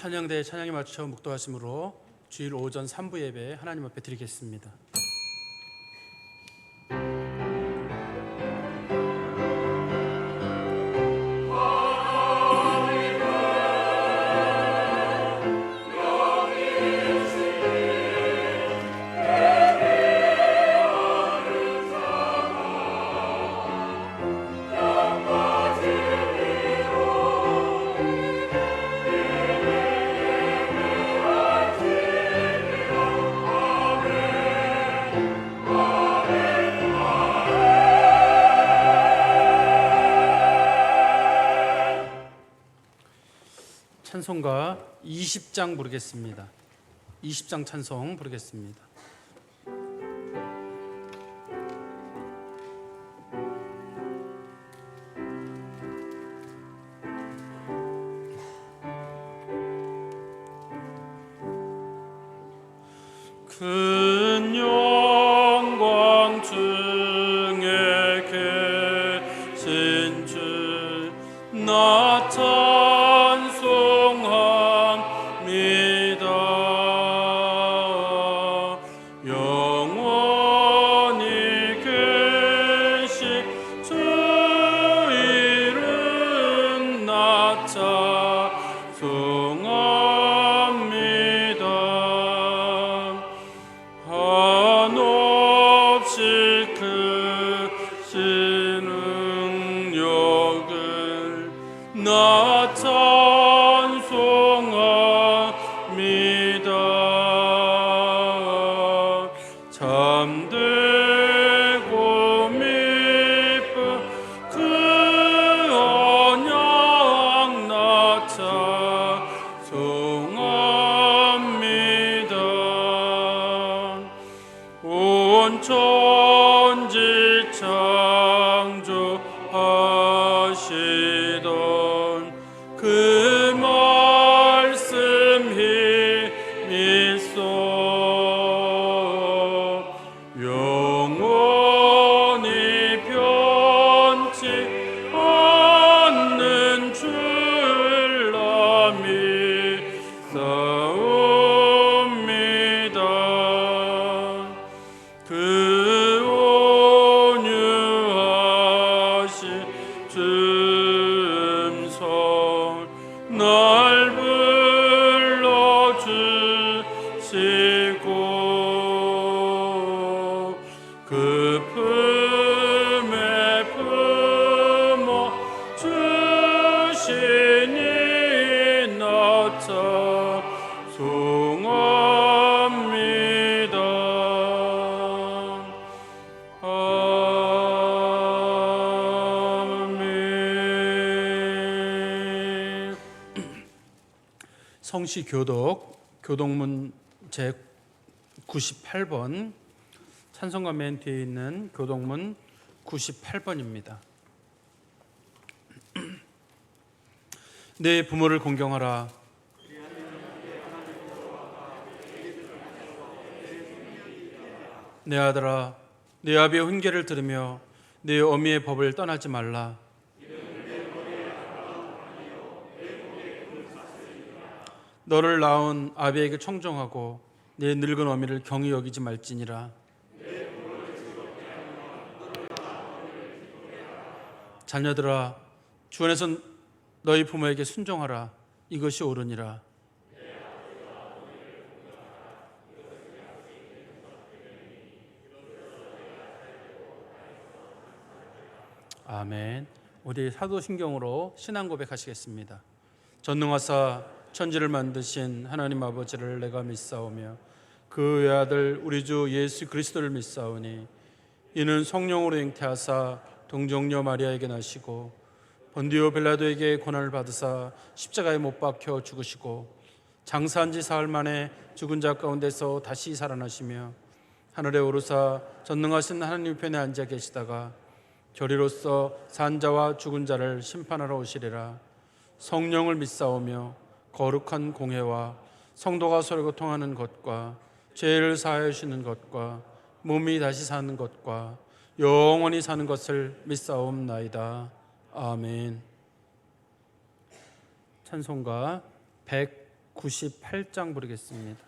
찬양대의 찬양에 맞춰 묵도하심으로 주일 오전 3부 예배 하나님 앞에 드리겠습니다. 찬송가 20장 부르겠습니다. 20장 찬송 부르겠습니다. 큰 영광 중에 계신 주 나타 잠들고 미쁜 그 언약 나 찬송합니다. 온 천지 창조하시던 그 말씀 힘이 있어 영원히 변치 않는 줄 믿사옵니다. 그 온유하신 줌성 날 불러주시고 그 품에 품어 주시니 나 찬송합니다. 아멘. 성시 교독문 제 98번 찬송가 맨 뒤에 있는 교독문 98번입니다. 내 부모를 공경하라. 내 아들아, 내 아비의 훈계를 들으며 내 어미의 법을 떠나지 말라. 너를 낳은 아비에게 청종하고 내 늙은 어미를 경히 여기지 말지니라. 자녀들아, 주 안에서 너희 부모에게 순종하라. 이것이 옳으니라. 아멘. 우리 사도신경으로 신앙 고백하시겠습니다. 전능하사 천지를 만드신 하나님 아버지를 내가 믿사오며 그 외아들 우리 주 예수 그리스도를 믿사오니 이는 성령으로 잉태하사 동정녀 마리아에게 나시고 본디오 빌라도에게 고난을 받으사 십자가에 못 박혀 죽으시고 장사한 지 사흘 만에 죽은 자 가운데서 다시 살아나시며 하늘에 오르사 전능하신 하나님 편에 앉아 계시다가 저리로서 산 자와 죽은 자를 심판하러 오시리라. 성령을 믿사오며 거룩한 공회와 성도가 서로 교통하는 것과 죄를 사하여 주시는 것과 몸이 다시 사는 것과 영원히 사는 것을 믿사옵나이다. 아멘. 찬송가 98장 부르겠습니다.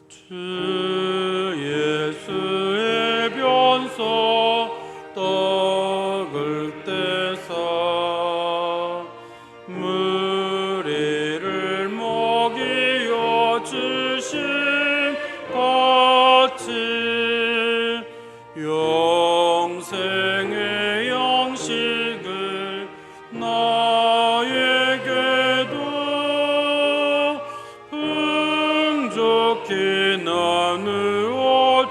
주 예수의 변소 떡을 떼서 무리를 먹이어 주심 같이 영생의 양식을 나에게도 풍족히 나누어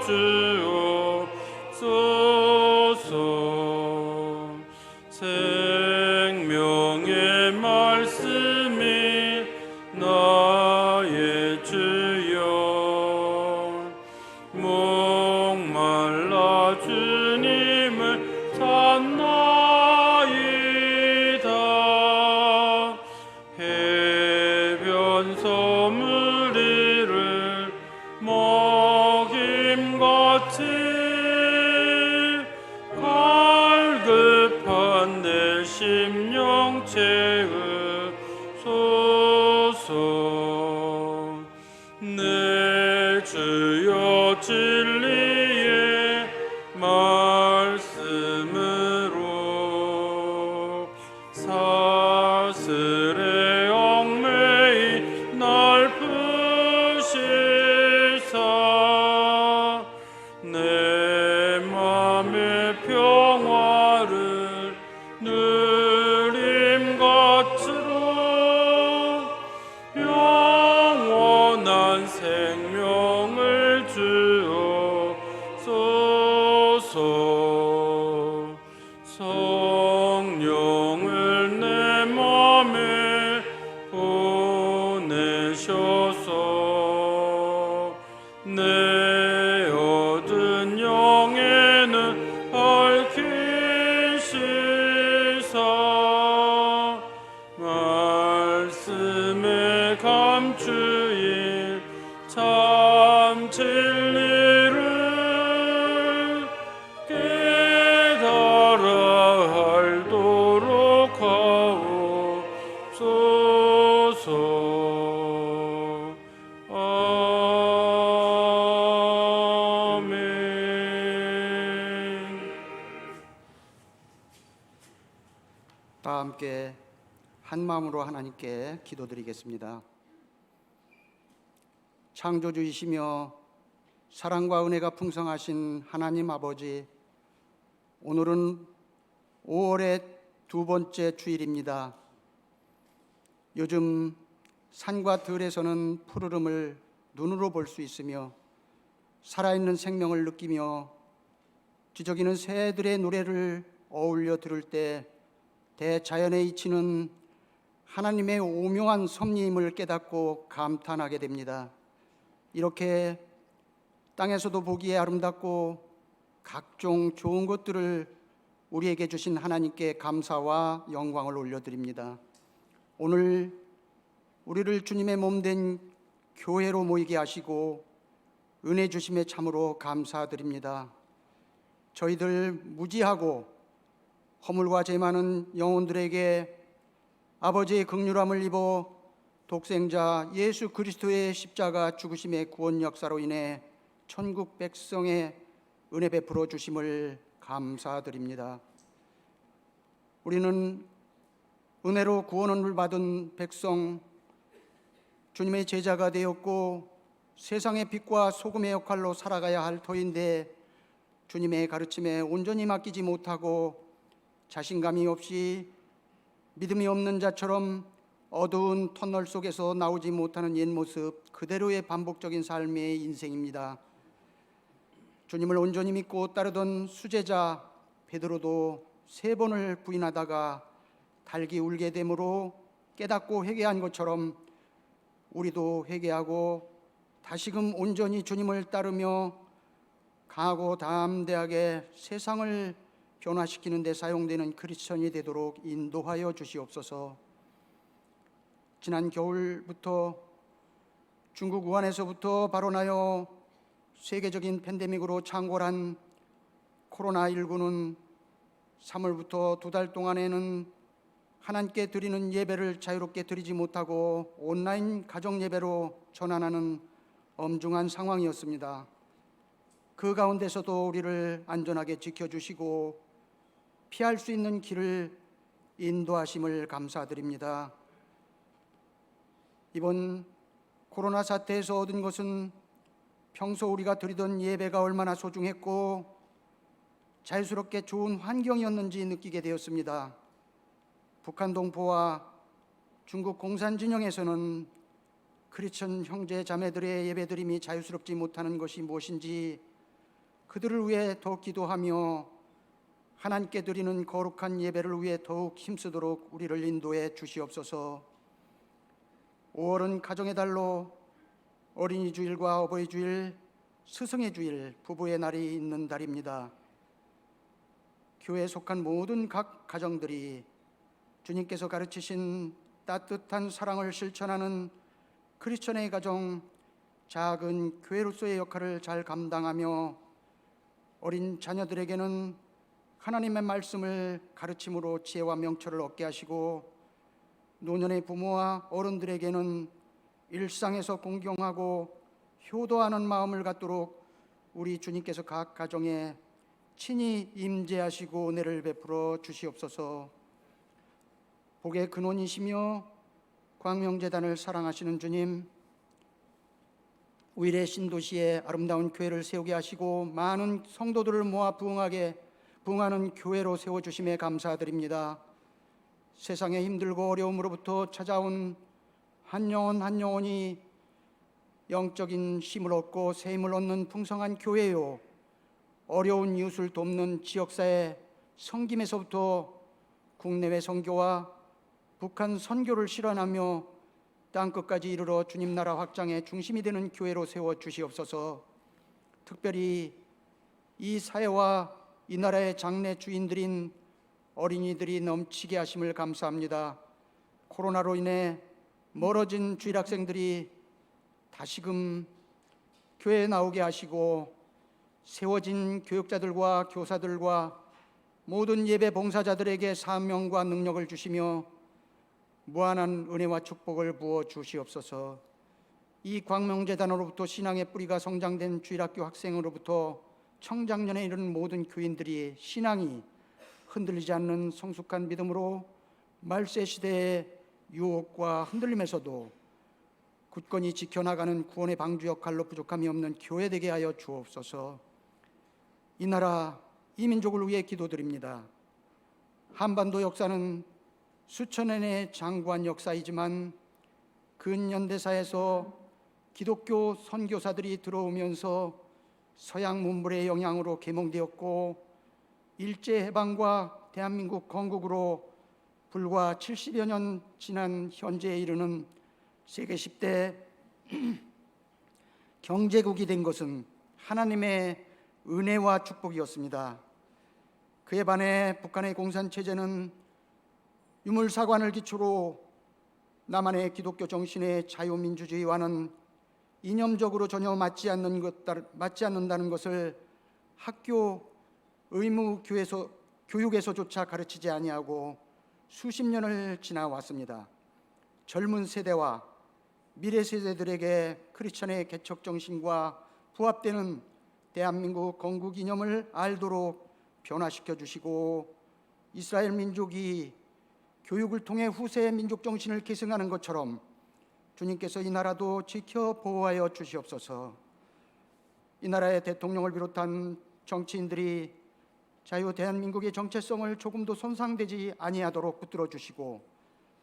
주옵소서. 생명의 말씀이 나의 주여 목말라 주님을 찾나이다. 해변서 무리를 먹임같이 갈급한 내 심령 채우소서. 내 주여 진리의 말씀으로 사슬에 얽매이 날 푸시사 내 맘의 평화를 누림 같으로 영원한 생명을 주옵소서. 성령을 내 맘에 보내셔서 내 얻은 영에는 밝히시사 말씀에 감추인 참 진리를 깨달아 알도록 하옵소서. 아멘. 다 함께 한 마음으로 하나님께 기도드리겠습니다. 창조주이시며 사랑과 은혜가 풍성하신 하나님 아버지, 오늘은 5월의 두 번째 주일입니다. 요즘 산과 들에서는 푸르름을 눈으로 볼 수 있으며 살아있는 생명을 느끼며 뒤적이는 새들의 노래를 어울려 들을 때 대자연에 이치는 하나님의 오묘한 섭리임을 깨닫고 감탄하게 됩니다. 이렇게 땅에서도 보기에 아름답고 각종 좋은 것들을 우리에게 주신 하나님께 감사와 영광을 올려드립니다. 오늘 우리를 주님의 몸된 교회로 모이게 하시고 은혜 주심에 참으로 감사드립니다. 저희들 무지하고 허물과 죄 많은 영혼들에게 아버지의 긍휼함을 입어 독생자 예수 그리스도의 십자가 죽으심의 구원 역사로 인해 천국 백성의 은혜 베풀어 주심을 감사드립니다. 우리는 은혜로 구원을 받은 백성, 주님의 제자가 되었고 세상의 빛과 소금의 역할로 살아가야 할 터인데 주님의 가르침에 온전히 맡기지 못하고 자신감이 없이 믿음이 없는 자처럼 어두운 터널 속에서 나오지 못하는 옛 모습 그대로의 반복적인 삶의 인생입니다. 주님을 온전히 믿고 따르던 수제자 베드로도 3번을 부인하다가 달기 울게 되므로 깨닫고 회개한 것처럼 우리도 회개하고 다시금 온전히 주님을 따르며 강하고 담대하게 세상을 변화시키는 데 사용되는 크리스천이 되도록 인도하여 주시옵소서. 지난 겨울부터 중국 우한에서부터 발원하여 세계적인 팬데믹으로 창궐한 코로나19는 3월부터 2달 동안에는 하나님께 드리는 예배를 자유롭게 드리지 못하고 온라인 가정 예배로 전환하는 엄중한 상황이었습니다. 그 가운데서도 우리를 안전하게 지켜주시고 피할 수 있는 길을 인도하심을 감사드립니다. 이번 코로나 사태에서 얻은 것은 평소 우리가 드리던 예배가 얼마나 소중했고 자유스럽게 좋은 환경이었는지 느끼게 되었습니다. 북한 동포와 중국 공산 진영에서는 크리스천 형제 자매들의 예배드림이 자유스럽지 못하는 것이 무엇인지 그들을 위해 더 기도하며 하나님께 드리는 거룩한 예배를 위해 더욱 힘쓰도록 우리를 인도해 주시옵소서. 5월은 가정의 달로 어린이 주일과 어버이 주일, 스승의 주일, 부부의 날이 있는 달입니다. 교회에 속한 모든 각 가정들이 주님께서 가르치신 따뜻한 사랑을 실천하는 크리스천의 가정, 작은 교회로서의 역할을 잘 감당하며 어린 자녀들에게는 하나님의 말씀을 가르침으로 지혜와 명철을 얻게 하시고 노년의 부모와 어른들에게는 일상에서 공경하고 효도하는 마음을 갖도록 우리 주님께서 각 가정에 친히 임재하시고 은혜를 베풀어 주시옵소서. 복의 근원이시며 광명재단을 사랑하시는 주님, 우일의 신도시에 아름다운 교회를 세우게 하시고 많은 성도들을 모아 부흥하는 교회로 세워주심에 감사드립니다. 세상의 힘들고 어려움으로부터 찾아온 한 영혼 한 영혼이 영적인 힘을 얻고 새 힘을 얻는 풍성한 교회요, 어려운 이웃을 돕는 지역사회 섬김에서부터 국내외 선교와 북한 선교를 실현하며 땅끝까지 이르러 주님 나라 확장의 중심이 되는 교회로 세워주시옵소서. 특별히 이 사회와 이 나라의 장래 주인들인 어린이들이 넘치게 하심을 감사합니다. 코로나로 인해 멀어진 주일학생들이 다시금 교회에 나오게 하시고 세워진 교육자들과 교사들과 모든 예배 봉사자들에게 사명과 능력을 주시며 무한한 은혜와 축복을 부어 주시옵소서. 이 광명재단으로부터 신앙의 뿌리가 성장된 주일학교 학생으로부터 청장년에 이르는 모든 교인들이 신앙이 흔들리지 않는 성숙한 믿음으로 말세시대의 유혹과 흔들림에서도 굳건히 지켜나가는 구원의 방주 역할로 부족함이 없는 교회 되게 하여 주옵소서. 이 나라, 이 민족을 위해 기도드립니다. 한반도 역사는 수천 년의 장구한 역사이지만 근현대사에서 기독교 선교사들이 들어오면서 서양 문물의 영향으로 계몽되었고 일제해방과 대한민국 건국으로 불과 70여 년 지난 현재에 이르는 세계 10대 경제국이 된 것은 하나님의 은혜와 축복이었습니다. 그에 반해 북한의 공산체제는 유물사관을 기초로 남한의 기독교 정신의 자유민주주의와는 이념적으로 전혀 맞지 않는다는 것을 학교 의무 교육에서조차 가르치지 아니하고 수십 년을 지나왔습니다. 젊은 세대와 미래 세대들에게 크리스천의 개척 정신과 부합되는 대한민국 건국 이념을 알도록 변화시켜 주시고 이스라엘 민족이 교육을 통해 후세의 민족 정신을 계승하는 것처럼 주님께서 이 나라도 지켜 보호하여 주시옵소서. 이 나라의 대통령을 비롯한 정치인들이 자유 대한민국의 정체성을 조금도 손상되지 아니하도록 붙들어 주시고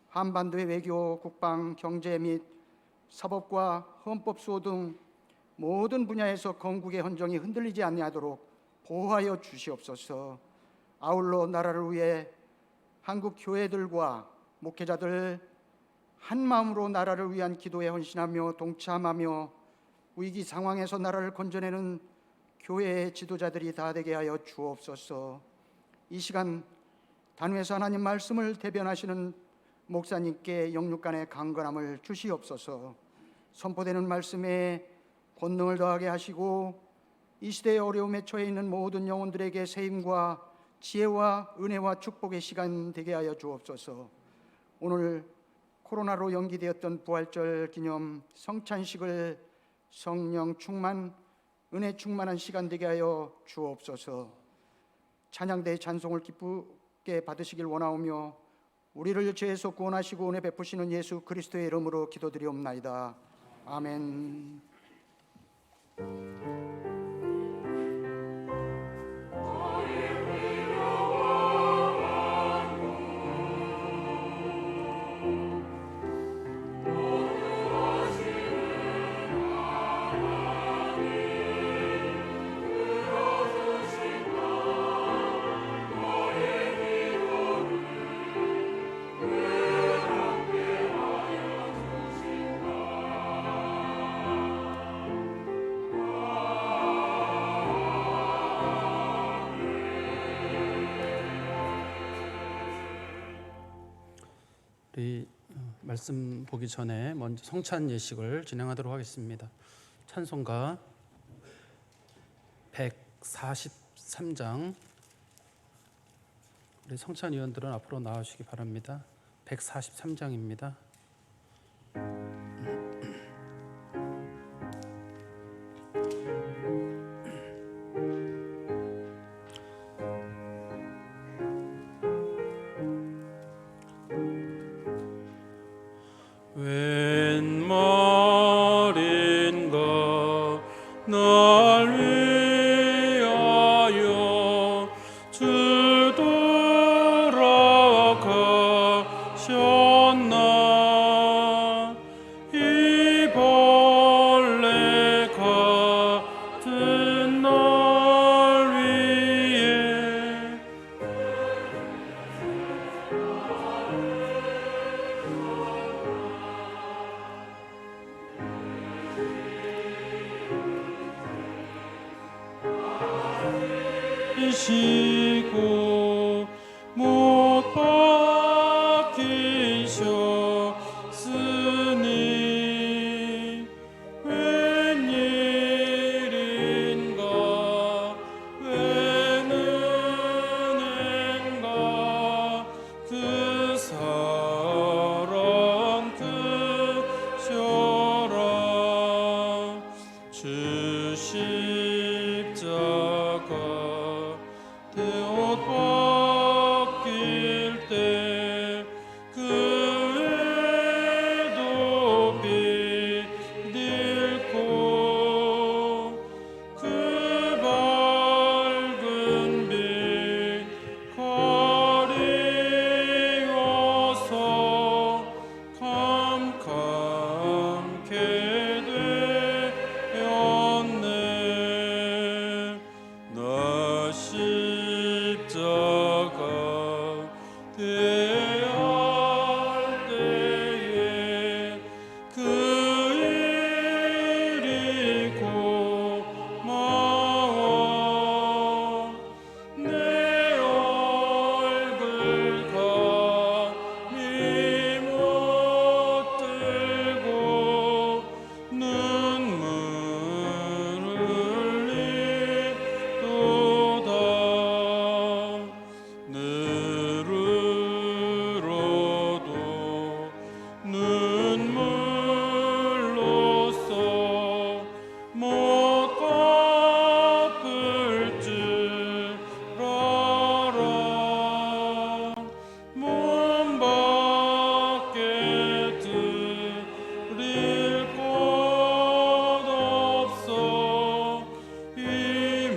한반도의 외교, 국방, 경제 및 사법과 헌법 수호 등 모든 분야에서 건국의 헌정이 흔들리지 아니하도록 보호하여 주시옵소서. 아울러 나라를 위해 한국 교회들과 목회자들 한 마음으로 나라를 위한 기도에 헌신하며 동참하며 위기 상황에서 나라를 건져내는 교회의 지도자들이 다 되게 하여 주옵소서. 이 시간 단회에서 하나님 말씀을 대변하시는 목사님께 영육간의 강건함을 주시옵소서. 선포되는 말씀에 권능을 더하게 하시고 이 시대의 어려움에 처해 있는 모든 영혼들에게 세임과 지혜와 은혜와 축복의 시간 되게 하여 주옵소서. 오늘 코로나로 연기되었던 부활절 기념 성찬식을 성령 충만, 은혜 충만한 시간 되게 하여 주옵소서. 찬양대의 찬송을 기쁘게 받으시길 원하오며 우리를 죄에서 구원하시고 은혜 베푸시는 예수 그리스도의 이름으로 기도드리옵나이다. 아멘. 우리 말씀 보기 전에 먼저 성찬 예식을 진행하도록 하겠습니다. 찬송가 143장, 우리 성찬위원들은 앞으로 나와주시기 바랍니다. 143장입니다. 시고 못 박히셨으니 웬일인가 웬 은혜인가 그 사랑 크셔라 주 십자가 대옷 벗길 때 그 애도 빛잃고 그 밝은 빛 가리워서 캄캄케 되었네. 나 십자가 대할 때에 그 일이 고마워 내 얼굴 감히 못 들고 눈물 흘리도다. 느르러도 눈물로써 못 갚을 줄 알아. 몸 밖에 드릴 것 없어 이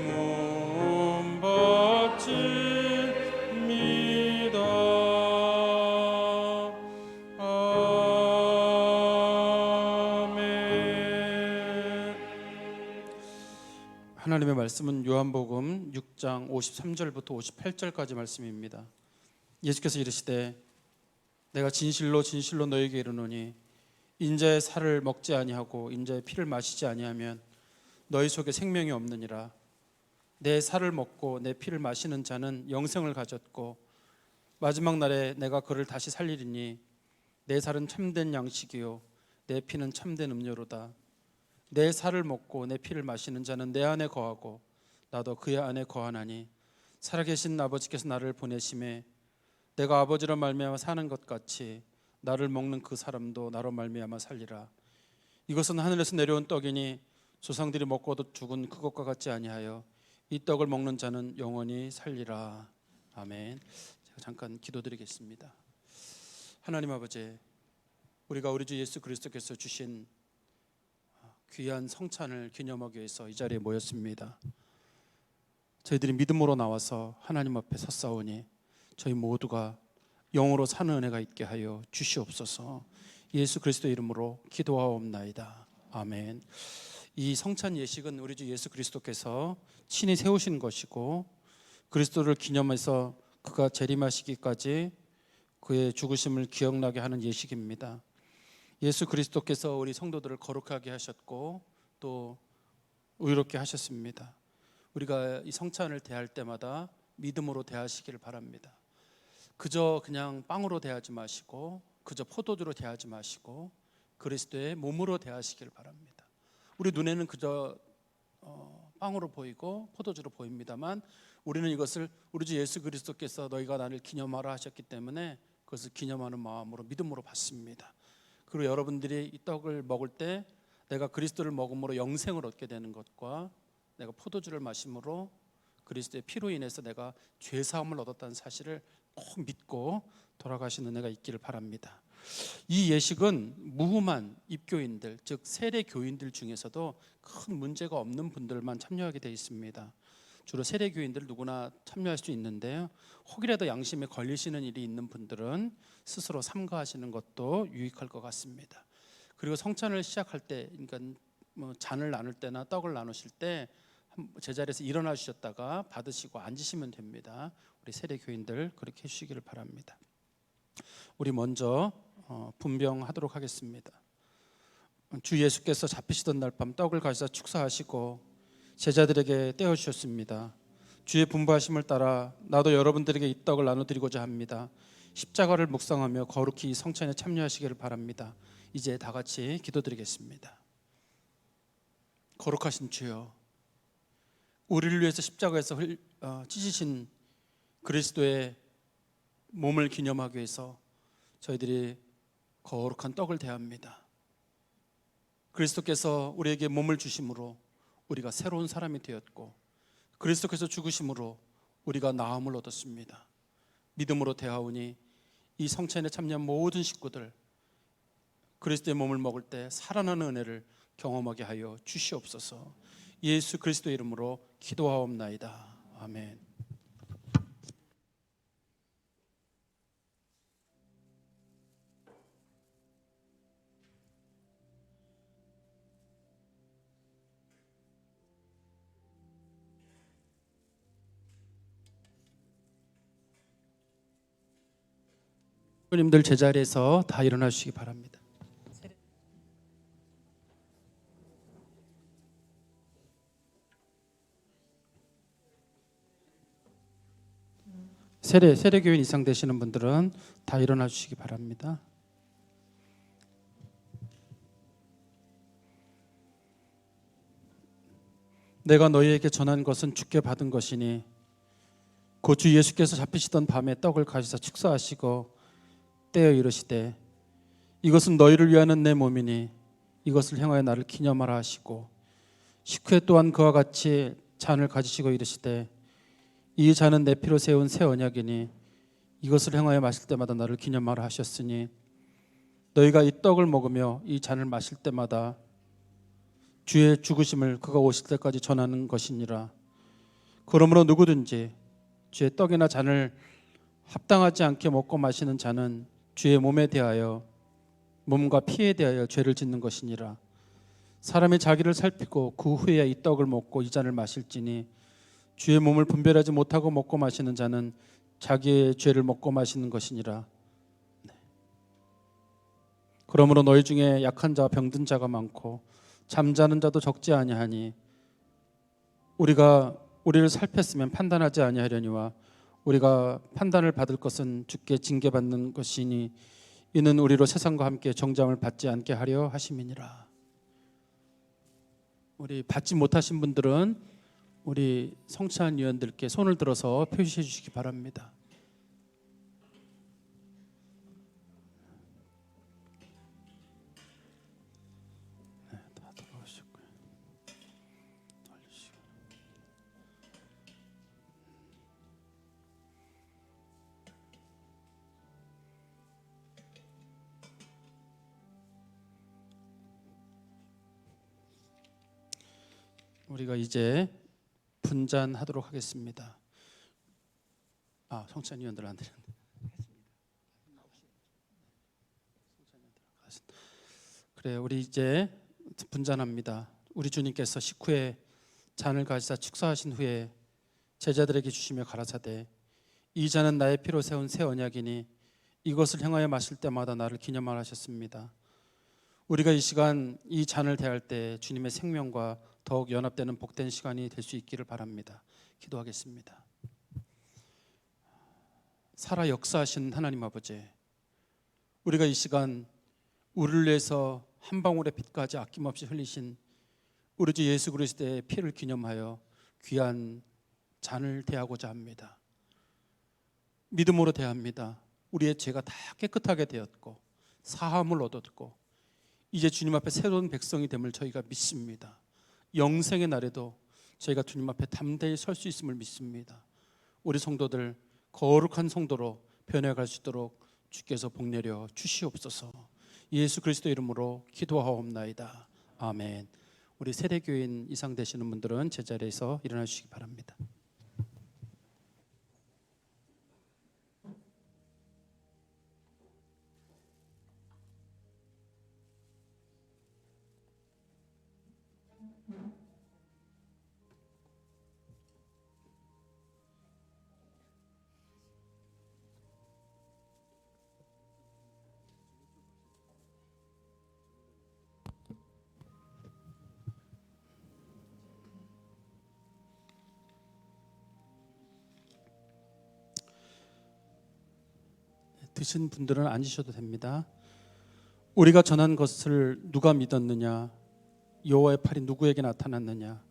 몸 바칩니다. 아멘. 하나님의 말씀은 요한복음 6장 53절부터 58절까지 말씀입니다. 예수께서 이르시되 내가 진실로 진실로 너희에게 이르노니 인자의 살을 먹지 아니하고 인자의 피를 마시지 아니하면 너희 속에 생명이 없느니라. 내 살을 먹고 내 피를 마시는 자는 영생을 가졌고 마지막 날에 내가 그를 다시 살리리니 내 살은 참된 양식이요 내 피는 참된 음료로다. 내 살을 먹고 내 피를 마시는 자는 내 안에 거하고 나도 그의 안에 거하나니 살아계신 아버지께서 나를 보내심에 내가 아버지로 말미암아 사는 것 같이 나를 먹는 그 사람도 나로 말미암아 살리라. 이것은 하늘에서 내려온 떡이니 조상들이 먹고도 죽은 그것과 같지 아니하여 이 떡을 먹는 자는 영원히 살리라. 아멘. 제가 잠깐 기도드리겠습니다. 하나님 아버지, 우리가 우리 주 예수 그리스도께서 주신 귀한 성찬을 기념하기 위해서 이 자리에 모였습니다. 저희들이 믿음으로 나와서 하나님 앞에 섰사오니 저희 모두가 영으로 사는 은혜가 있게 하여 주시옵소서. 예수 그리스도 이름으로 기도하옵나이다. 아멘. 이 성찬 예식은 우리 주 예수 그리스도께서 친히 세우신 것이고 그리스도를 기념해서 그가 재림하시기까지 그의 죽으심을 기억나게 하는 예식입니다. 예수 그리스도께서 우리 성도들을 거룩하게 하셨고 또 의롭게 하셨습니다. 우리가 이 성찬을 대할 때마다 믿음으로 대하시기를 바랍니다. 그저 그냥 빵으로 대하지 마시고 그저 포도주로 대하지 마시고 그리스도의 몸으로 대하시기를 바랍니다. 우리 눈에는 그저 빵으로 보이고 포도주로 보입니다만 우리는 이것을 우리 주 예수 그리스도께서 너희가 나를 기념하라 하셨기 때문에 그것을 기념하는 마음으로 믿음으로 받습니다. 그리고 여러분들이 이 떡을 먹을 때 내가 그리스도를 먹음으로 영생을 얻게 되는 것과 내가 포도주를 마심으로 그리스도의 피로 인해서 내가 죄사함을 얻었다는 사실을 꼭 믿고 돌아가시는 은혜가 있기를 바랍니다. 이 예식은 무흠한 입교인들, 즉 세례 교인들 중에서도 큰 문제가 없는 분들만 참여하게 되어 있습니다. 주로 세례 교인들 누구나 참여할 수 있는데요. 혹이라도 양심에 걸리시는 일이 있는 분들은 스스로 삼가하시는 것도 유익할 것 같습니다. 그리고 성찬을 시작할 때, 그러니까 잔을 나눌 때나 떡을 나누실 때 제자리에서 일어나 주셨다가 받으시고 앉으시면 됩니다. 우리 세례 교인들 그렇게 해주시기를 바랍니다. 우리 먼저 분병하도록 하겠습니다. 주 예수께서 잡히시던 날 밤 떡을 가지사 축사하시고 제자들에게 떼어주셨습니다. 주의 분부하심을 따라 나도 여러분들에게 이 떡을 나눠드리고자 합니다. 십자가를 묵상하며 거룩히 성찬에 참여하시기를 바랍니다. 이제 다 같이 기도드리겠습니다. 거룩하신 주여, 우리를 위해서 십자가에서 찢으신 그리스도의 몸을 기념하기 위해서 저희들이 거룩한 떡을 대합니다. 그리스도께서 우리에게 몸을 주심으로 우리가 새로운 사람이 되었고 그리스도께서 죽으심으로 우리가 나음을 얻었습니다. 믿음으로 대하오니 이 성찬에 참여한 모든 식구들 그리스도의 몸을 먹을 때 살아나는 은혜를 경험하게 하여 주시옵소서. 예수 그리스도 이름으로 기도하옵나이다. 아멘. 님들 제자리에서 다 일어나 주시기 바랍니다. 세례교인 이상 되시는 분들은 다 일어나 주시기 바랍니다. 내가 너희에게 전한 것은 주께 받은 것이니 곧 주 예수께서 잡히시던 밤에 떡을 가지사 축사하시고 떼어 이르시되 이것은 너희를 위하는 내 몸이니 이것을 행하여 나를 기념하라 하시고 식후에 또한 그와 같이 잔을 가지시고 이르시되 이 잔은 내 피로 세운 새 언약이니 이것을 행하여 마실 때마다 나를 기념하라 하셨으니 너희가 이 떡을 먹으며 이 잔을 마실 때마다 주의 죽으심을 그가 오실 때까지 전하는 것이니라. 그러므로 누구든지 주의 떡이나 잔을 합당하지 않게 먹고 마시는 자는 주의 몸에 대하여 몸과 피에 대하여 죄를 짓는 것이니라. 사람이 자기를 살피고 그 후에 이 떡을 먹고 이 잔을 마실지니 주의 몸을 분별하지 못하고 먹고 마시는 자는 자기의 죄를 먹고 마시는 것이니라. 그러므로 너희 중에 약한 자와 병든 자가 많고 잠자는 자도 적지 아니하니 우리가 우리를 살폈으면 판단하지 아니하려니와 우리가 판단을 받을 것은 주께 징계받는 것이니 이는 우리로 세상과 함께 정죄함을 받지 않게 하려 하심이니라. 우리 받지 못하신 분들은 우리 성찬 위원들께 손을 들어서 표시해 주시기 바랍니다. 네, 다 돌아오셨고요. 돌리시고. 우리가 이제 분잔하도록 하겠습니다. 성찬위원들 안 드렸는데. 그래, 우리 이제 분잔합니다. 우리 주님께서 식후에 잔을 가지사 축사하신 후에 제자들에게 주시며 가라사대 이 잔은 나의 피로 세운 새 언약이니 이것을 행하여 마실 때마다 나를 기념하라 하셨습니다. 우리가 이 시간 이 잔을 대할 때 주님의 생명과 더욱 연합되는 복된 시간이 될 수 있기를 바랍니다. 기도하겠습니다. 살아 역사하신 하나님 아버지, 우리가 이 시간 우리를 위해서 한 방울의 빛까지 아낌없이 흘리신 우리 주 예수 그리스도의 피를 기념하여 귀한 잔을 대하고자 합니다. 믿음으로 대합니다. 우리의 죄가 다 깨끗하게 되었고 사함을 얻었고 이제 주님 앞에 새로운 백성이 됨을 저희가 믿습니다. 영생의 날에도 저희가 주님 앞에 담대히 설 수 있음을 믿습니다. 우리 성도들 거룩한 성도로 변해갈 수 있도록 주께서 복내려 주시옵소서. 예수 그리스도 이름으로 기도하옵나이다. 아멘. 우리 세대교인 이상 되시는 분들은 제자리에서 일어나 주시기 바랍니다. 드신 분들은 앉으셔도 됩니다. 우리가 전한 것을 누가 믿었느냐? 여호와의 팔이 누구에게 나타났느냐?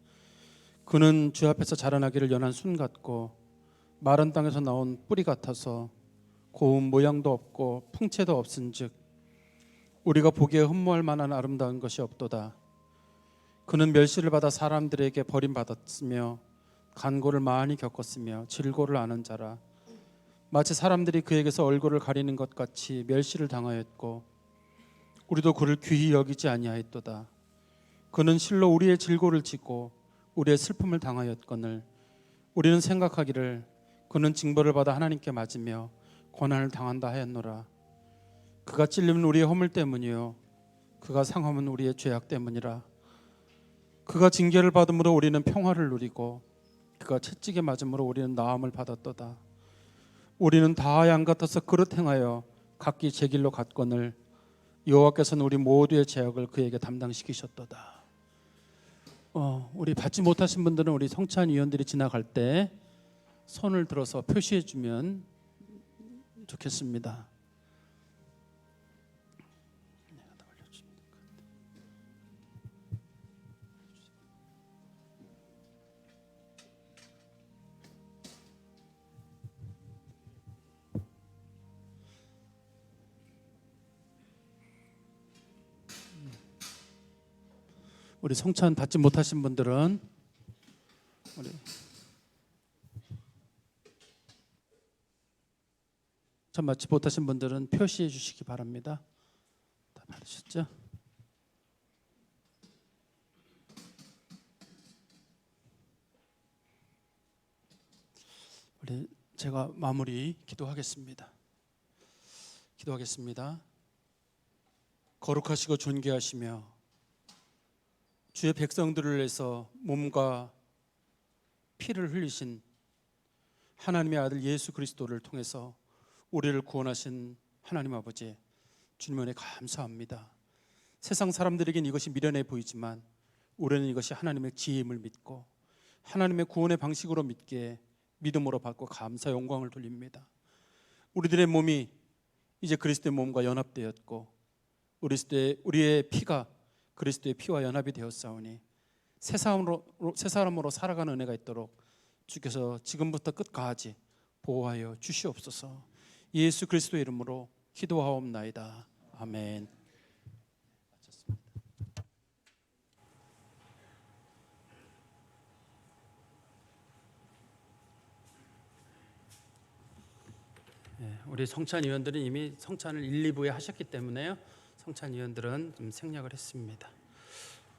그는 주 앞에서 자라나기를 연한 순 같고 마른 땅에서 나온 뿌리 같아서 고운 모양도 없고 풍채도 없은즉 우리가 보기에 흠모할 만한 아름다운 것이 없도다. 그는 멸시를 받아 사람들에게 버림받았으며 간고를 많이 겪었으며 질고를 아는 자라. 마치 사람들이 그에게서 얼굴을 가리는 것 같이 멸시를 당하였고 우리도 그를 귀히 여기지 아니하였도다. 그는 실로 우리의 질고를 짓고 우리의 슬픔을 당하였거늘 우리는 생각하기를 그는 징벌을 받아 하나님께 맞으며 고난을 당한다 하였노라. 그가 찔림은 우리의 허물 때문이요 그가 상함은 우리의 죄악 때문이라. 그가 징계를 받음으로 우리는 평화를 누리고 그가 채찍에 맞음으로 우리는 나음을 받았도다. 우리는 다 양 같아서 그릇 행하여 각기 제 길로 갔거늘 여호와께서는 우리 모두의 죄악을 그에게 담당시키셨도다. 우리 받지 못하신 분들은 우리 성찬 위원들이 지나갈 때 손을 들어서 표시해 주면 좋겠습니다. 우리 성찬 받지 못하신 분들은 우리 참 받지 못하신 분들은 표시해 주시기 바랍니다. 다 받으셨죠? 우리 제가 마무리 기도하겠습니다. 기도하겠습니다. 거룩하시고 존귀하시며 주의 백성들을 위해서 몸과 피를 흘리신 하나님의 아들 예수 그리스도를 통해서 우리를 구원하신 하나님 아버지, 주님 은혜 감사합니다. 세상 사람들에겐 이것이 미련해 보이지만 우리는 이것이 하나님의 지혜임을 믿고 하나님의 구원의 방식으로 믿기에 믿음으로 받고 감사 영광을 돌립니다. 우리들의 몸이 이제 그리스도의 몸과 연합되었고 우리의 피가 그리스도의 피와 연합이 되었사오니 새 사람으로 살아가는 은혜가 있도록 주께서 지금부터 끝까지 보호하여 주시옵소서. 예수 그리스도의 이름으로 기도하옵나이다. 아멘. 우리 성찬위원들은 이미 성찬을 1, 2부에 하셨기 때문에요. 성찬위원들은 좀 생략을 했습니다.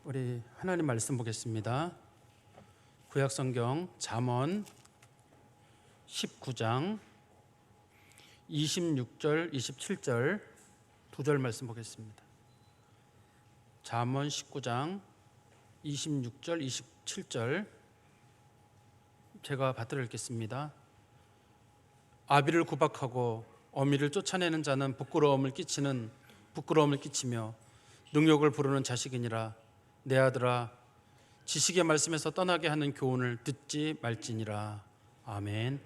우리 하나님 말씀 보겠습니다. 구약성경 잠언 19장 26절 27절 두 절 말씀 보겠습니다. 잠언 19장 26절 27절 제가 받들어 읽겠습니다. 아비를 구박하고 어미를 쫓아내는 자는 부끄러움을 끼치며 능욕을 부르는 자식이니라. 내 아들아, 지식의 말씀에서 떠나게 하는 교훈을 듣지 말지니라. 아멘.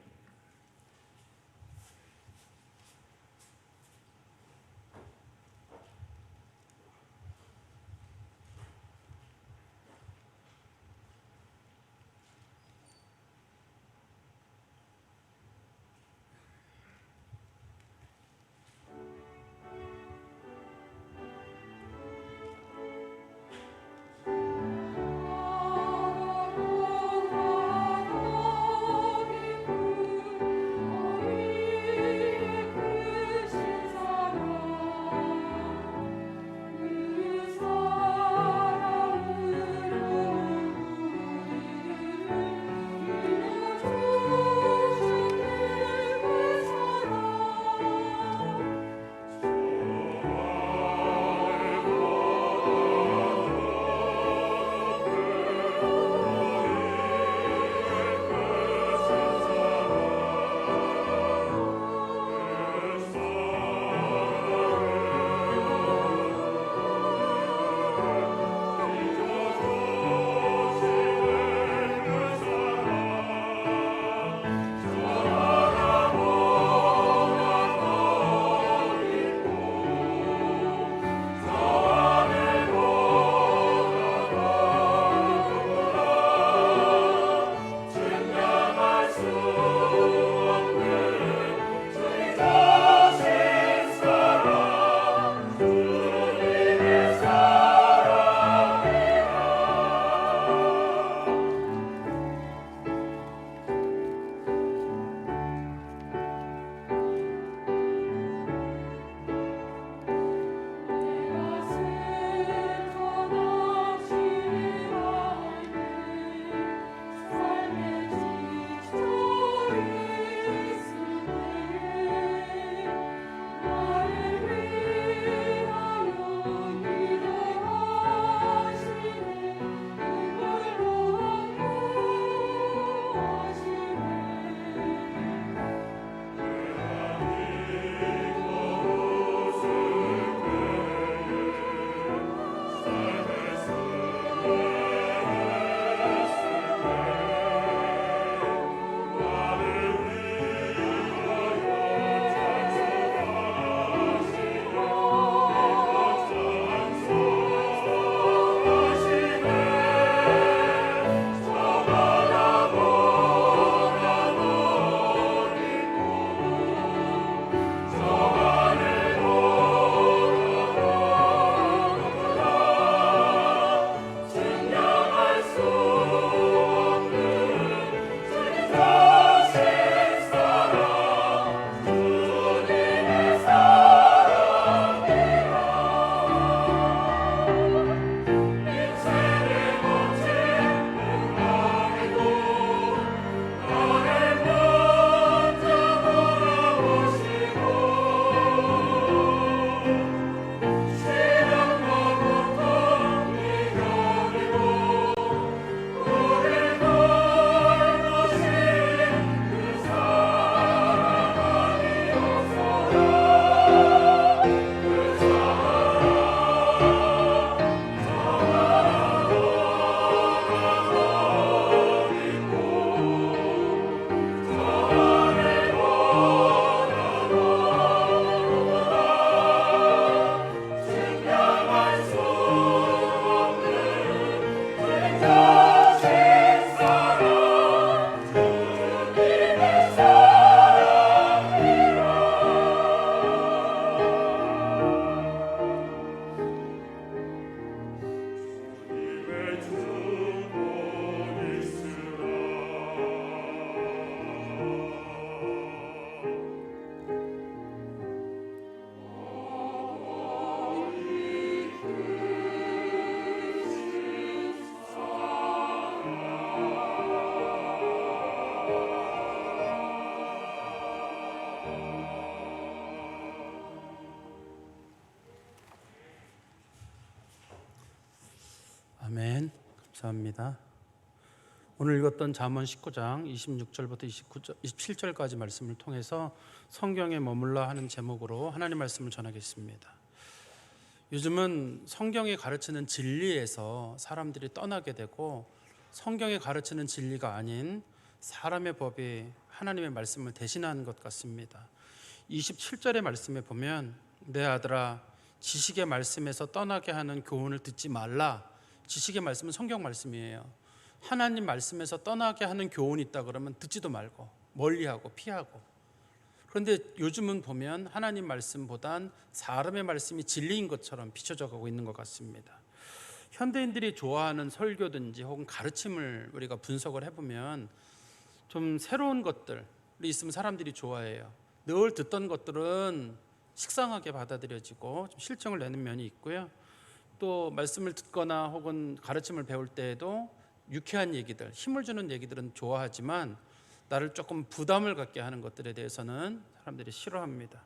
아멘. 감사합니다. 오늘 읽었던 잠언 19장 26절부터 27절까지 말씀을 통해서 성경에 머물러 하는 제목으로 하나님 말씀을 전하겠습니다. 요즘은 성경이 가르치는 진리에서 사람들이 떠나게 되고 성경이 가르치는 진리가 아닌 사람의 법이 하나님의 말씀을 대신하는 것 같습니다. 27절의 말씀에 보면 내 아들아 지식의 말씀에서 떠나게 하는 교훈을 듣지 말라. 지식의 말씀은 성경 말씀이에요. 하나님 말씀에서 떠나게 하는 교훈이 있다 그러면 듣지도 말고 멀리하고 피하고. 그런데 요즘은 보면 하나님 말씀보단 사람의 말씀이 진리인 것처럼 비춰져 가고 있는 것 같습니다. 현대인들이 좋아하는 설교든지 혹은 가르침을 우리가 분석을 해보면 좀 새로운 것들이 있으면 사람들이 좋아해요. 늘 듣던 것들은 식상하게 받아들여지고 좀 실정을 내는 면이 있고요. 또 말씀을 듣거나 혹은 가르침을 배울 때에도 유쾌한 얘기들, 힘을 주는 얘기들은 좋아하지만 나를 조금 부담을 갖게 하는 것들에 대해서는 사람들이 싫어합니다.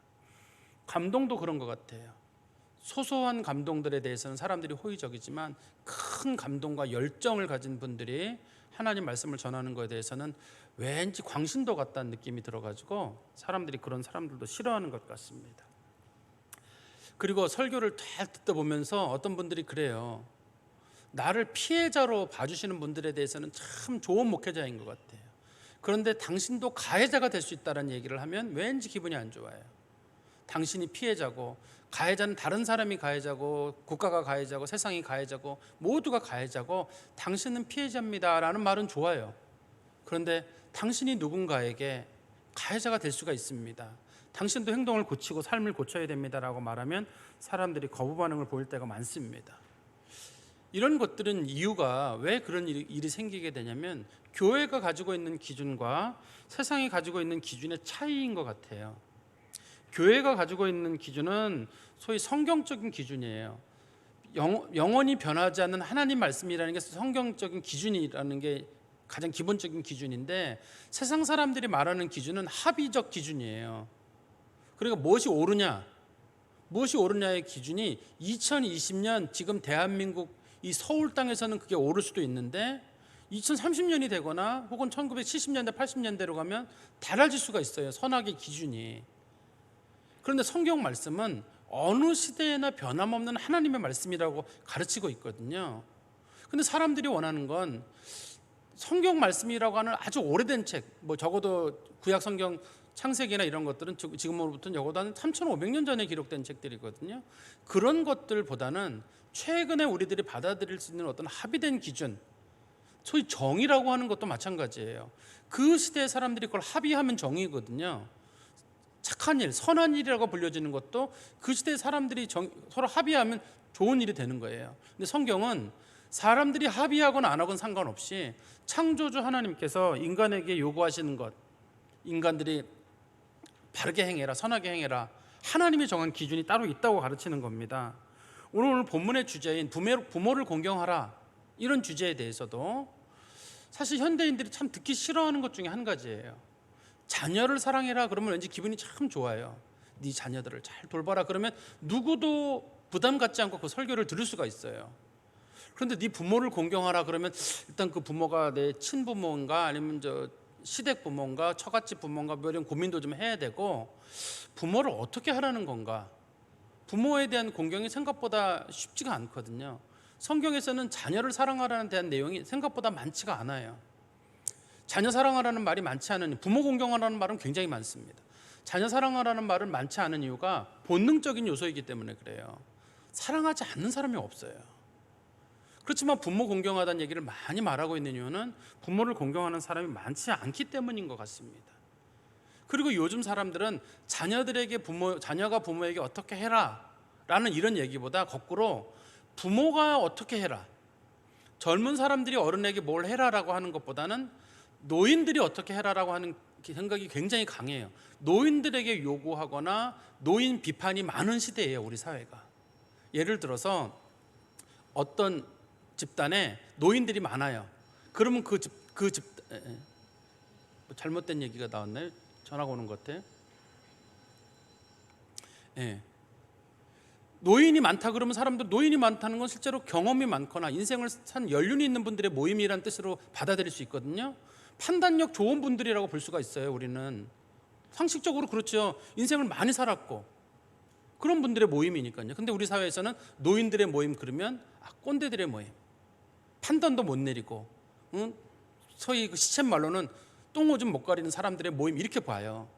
감동도 그런 것 같아요. 소소한 감동들에 대해서는 사람들이 호의적이지만 큰 감동과 열정을 가진 분들이 하나님 말씀을 전하는 것에 대해서는 왠지 광신도 같다는 느낌이 들어가지고 사람들이 그런 사람들도 싫어하는 것 같습니다. 그리고 설교를 잘 듣다 보면서 어떤 분들이 그래요. 나를 피해자로 봐주시는 분들에 대해서는 참 좋은 목회자인 것 같아요. 그런데 당신도 가해자가 될 수 있다는 얘기를 하면 왠지 기분이 안 좋아요. 당신이 피해자고 가해자는 다른 사람이 가해자고 국가가 가해자고 세상이 가해자고 모두가 가해자고 당신은 피해자입니다 라는 말은 좋아요. 그런데 당신이 누군가에게 가해자가 될 수가 있습니다. 당신도 행동을 고치고 삶을 고쳐야 됩니다라고 말하면 사람들이 거부 반응을 보일 때가 많습니다. 이런 것들은 이유가 왜 그런 일이 생기게 되냐면 교회가 가지고 있는 기준과 세상이 가지고 있는 기준의 차이인 것 같아요. 교회가 가지고 있는 기준은 소위 성경적인 기준이에요. 영원히 변하지 않는 하나님 말씀이라는 게 성경적인 기준이라는 게 가장 기본적인 기준인데 세상 사람들이 말하는 기준은 합의적 기준이에요. 그러니까 무엇이 옳으냐의 기준이 2020년 지금 대한민국 이 서울 땅에서는 그게 옳을 수도 있는데 2030년이 되거나 혹은 1970년대 80년대로 가면 달라질 수가 있어요. 선악의 기준이. 그런데 성경 말씀은 어느 시대에나 변함없는 하나님의 말씀이라고 가르치고 있거든요. 근데 사람들이 원하는 건 성경 말씀이라고 하는 아주 오래된 책, 뭐 적어도 구약 성경 창세기나 이런 것들은 지금으로부터 적어도 한 3,500년 전에 기록된 책들이거든요. 그런 것들보다는 최근에 우리들이 받아들일 수 있는 어떤 합의된 기준, 소위 정의라고 하는 것도 마찬가지예요. 그 시대의 사람들이 그걸 합의하면 정의거든요. 착한 일, 선한 일이라고 불려지는 것도 그 시대의 사람들이 서로 합의하면 좋은 일이 되는 거예요. 근데 성경은 사람들이 합의하거나 안 하거나 상관없이 창조주 하나님께서 인간에게 요구하시는 것, 인간들이 바르게 행해라, 선하게 행해라, 하나님이 정한 기준이 따로 있다고 가르치는 겁니다. 오늘 본문의 주제인 부모를 공경하라, 이런 주제에 대해서도 사실 현대인들이 참 듣기 싫어하는 것 중에 한 가지예요. 자녀를 사랑해라 그러면 왠지 기분이 참 좋아요. 네 자녀들을 잘 돌봐라 그러면 누구도 부담 갖지 않고 그 설교를 들을 수가 있어요. 그런데 네 부모를 공경하라 그러면 일단 그 부모가 내 친부모인가 아니면 시댁 부모인가 처갓집 부모인가 뭐 이런 고민도 좀 해야 되고, 부모를 어떻게 하라는 건가, 부모에 대한 공경이 생각보다 쉽지가 않거든요. 성경에서는 자녀를 사랑하라는 대한 내용이 생각보다 많지가 않아요. 자녀 사랑하라는 말이 많지 않은, 부모 공경하라는 말은 굉장히 많습니다. 자녀 사랑하라는 말은 많지 않은 이유가 본능적인 요소이기 때문에 그래요. 사랑하지 않는 사람이 없어요. 그렇지만 부모 공경하다는 얘기를 많이 말하고 있는 이유는 부모를 공경하는 사람이 많지 않기 때문인 것 같습니다. 그리고 요즘 사람들은 자녀가 부모에게 어떻게 해라 라는 이런 얘기보다 거꾸로 부모가 어떻게 해라, 젊은 사람들이 어른에게 뭘 해라라고 하는 것보다는 노인들이 어떻게 해라라고 하는 생각이 굉장히 강해요. 노인들에게 요구하거나 노인 비판이 많은 시대예요, 우리 사회가. 예를 들어서 어떤 집단에 노인들이 많아요. 그러면 잘못된 얘기가 나왔나요? 전화가 오는 것 같아요. 노인이 많다 그러면 사람들 노인이 많다는 건 실제로 경험이 많거나 인생을 산 연륜이 있는 분들의 모임이란 뜻으로 받아들일 수 있거든요. 판단력 좋은 분들이라고 볼 수가 있어요. 우리는 상식적으로 그렇죠. 인생을 많이 살았고 그런 분들의 모임이니까요. 근데 우리 사회에서는 노인들의 모임 그러면 꼰대들의 모임, 판단도 못 내리고 소위 그 시쳇말로는 똥오줌 못 가리는 사람들의 모임 이렇게 봐요.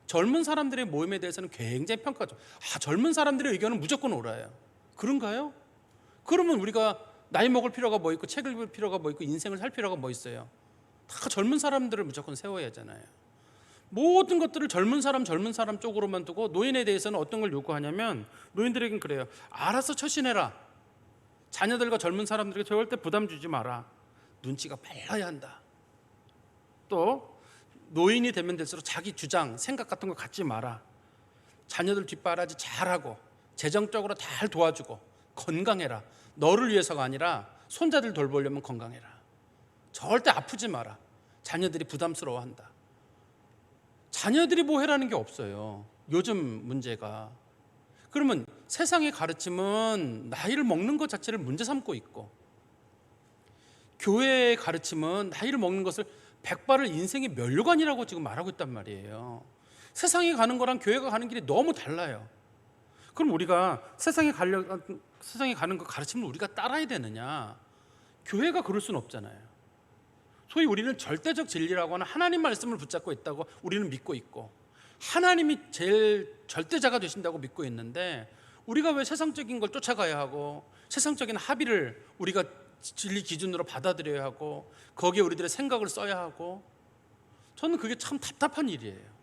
젊은 사람들의 모임에 대해서는 굉장히 평가죠. 젊은 사람들의 의견은 무조건 옳아요. 그런가요? 그러면 우리가 나이 먹을 필요가 뭐 있고 책 읽을 필요가 뭐 있고 인생을 살 필요가 뭐 있어요? 다 젊은 사람들을 무조건 세워야 하잖아요. 모든 것들을 젊은 사람 쪽으로만 두고 노인에 대해서는 어떤 걸 요구하냐면 노인들에겐 그래요. 알아서 처신해라. 자녀들과 젊은 사람들에게 절대 부담 주지 마라. 눈치가 빨라야 한다. 또 노인이 되면 될수록 자기 주장, 생각 같은 거 갖지 마라. 자녀들 뒷바라지 잘하고 재정적으로 잘 도와주고 건강해라. 너를 위해서가 아니라 손자들 돌보려면 건강해라. 절대 아프지 마라. 자녀들이 부담스러워한다. 자녀들이 뭐 해라는 게 없어요. 요즘 문제가. 그러면 세상의 가르침은 나이를 먹는 것 자체를 문제 삼고 있고 교회의 가르침은 나이를 먹는 것을 백발을 인생의 면류관이라고 지금 말하고 있단 말이에요. 세상에 가는 거랑 교회가 가는 길이 너무 달라요. 그럼 우리가 세상에 가는 그 가르침을 우리가 따라야 되느냐? 교회가 그럴 수는 없잖아요. 소위 우리는 절대적 진리라고 하는 하나님 말씀을 붙잡고 있다고 우리는 믿고 있고 하나님이 제일 절대자가 되신다고 믿고 있는데 우리가 왜 세상적인 걸 쫓아가야 하고 세상적인 합의를 우리가 진리 기준으로 받아들여야 하고 거기에 우리들의 생각을 써야 하고 저는 그게 참 답답한 일이에요.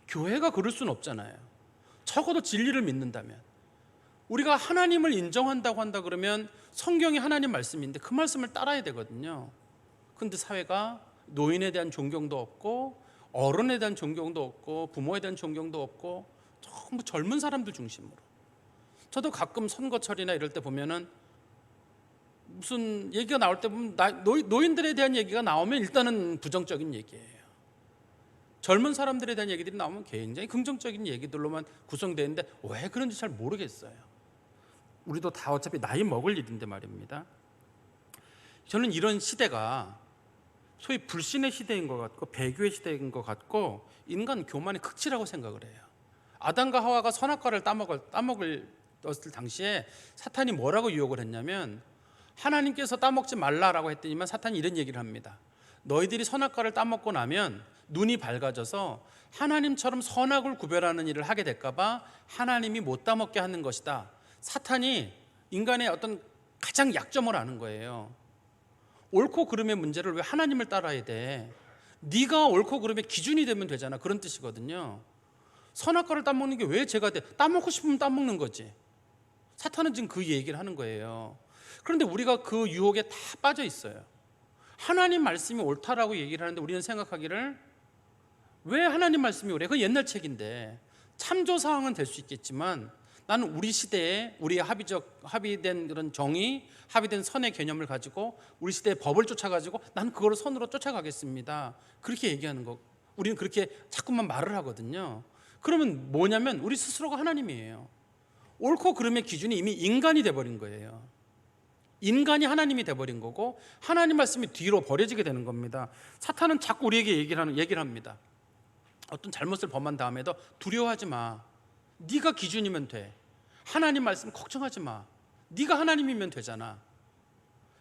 교회가 그럴 수는 없잖아요. 적어도 진리를 믿는다면 우리가 하나님을 인정한다고 한다 그러면 성경이 하나님 말씀인데 그 말씀을 따라야 되거든요. 근데 사회가 노인에 대한 존경도 없고 어른에 대한 존경도 없고 부모에 대한 존경도 없고 전부 젊은 사람들 중심으로. 저도 가끔 선거철이나 이럴 때 보면은 무슨 얘기가 나올 때 보면 노인들에 대한 얘기가 나오면 일단은 부정적인 얘기예요. 젊은 사람들에 대한 얘기들이 나오면 굉장히 긍정적인 얘기들로만 구성되는데 왜 그런지 잘 모르겠어요. 우리도 다 어차피 나이 먹을 일인데 말입니다. 저는 이런 시대가 소위 불신의 시대인 것 같고 배교의 시대인 것 같고 인간 교만의 극치라고 생각을 해요. 아담과 하와가 선악과를 따먹을 당시에 사탄이 뭐라고 유혹을 했냐면 하나님께서 따먹지 말라라고 했더니만 사탄이 이런 얘기를 합니다. 너희들이 선악과를 따먹고 나면 눈이 밝아져서 하나님처럼 선악을 구별하는 일을 하게 될까 봐 하나님이 못 따먹게 하는 것이다. 사탄이 인간의 어떤 가장 약점을 아는 거예요. 옳고 그름의 문제를 왜 하나님을 따라야 돼? 네가 옳고 그름의 기준이 되면 되잖아. 그런 뜻이거든요. 선악과를 따먹는 게 왜 죄가 돼? 따먹고 싶으면 따먹는 거지. 사탄은 지금 그 얘기를 하는 거예요. 그런데 우리가 그 유혹에 다 빠져 있어요. 하나님 말씀이 옳다라고 얘기를 하는데 우리는 생각하기를 왜 하나님 말씀이 옳아요? 그건 옛날 책인데 참조사항은 될 수 있겠지만 나는 우리 시대에 우리의 합의된 그런 정의, 합의된 선의 개념을 가지고 우리 시대의 법을 쫓아가지고 나는 그거를 선으로 쫓아가겠습니다. 그렇게 얘기하는 거. 우리는 그렇게 자꾸만 말을 하거든요. 그러면 뭐냐면 우리 스스로가 하나님이에요. 옳고 그름의 기준이 이미 인간이 돼버린 거예요. 인간이 하나님이 돼버린 거고 하나님 말씀이 뒤로 버려지게 되는 겁니다. 사탄은 자꾸 우리에게 얘기를 합니다. 어떤 잘못을 범한 다음에도 두려워하지 마. 네가 기준이면 돼. 하나님 말씀 걱정하지 마. 네가 하나님이면 되잖아.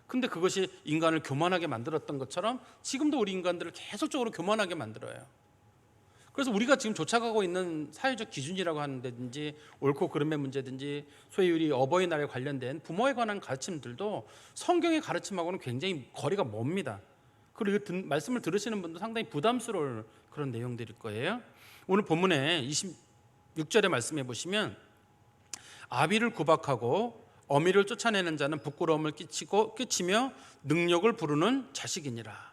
근데 그것이 인간을 교만하게 만들었던 것처럼 지금도 우리 인간들을 계속적으로 교만하게 만들어요. 그래서 우리가 지금 쫓아가고 있는 사회적 기준이라고 하는 데든지 옳고 그름의 문제든지 소위 우리 어버이날에 관련된 부모에 관한 가르침들도 성경의 가르침하고는 굉장히 거리가 멉니다. 그리고 말씀을 들으시는 분도 상당히 부담스러울 그런 내용들일 거예요. 오늘 본문에 26절의 말씀해 보시면 아비를 구박하고 어미를 쫓아내는 자는 부끄러움을 끼치며 능력을 부르는 자식이니라.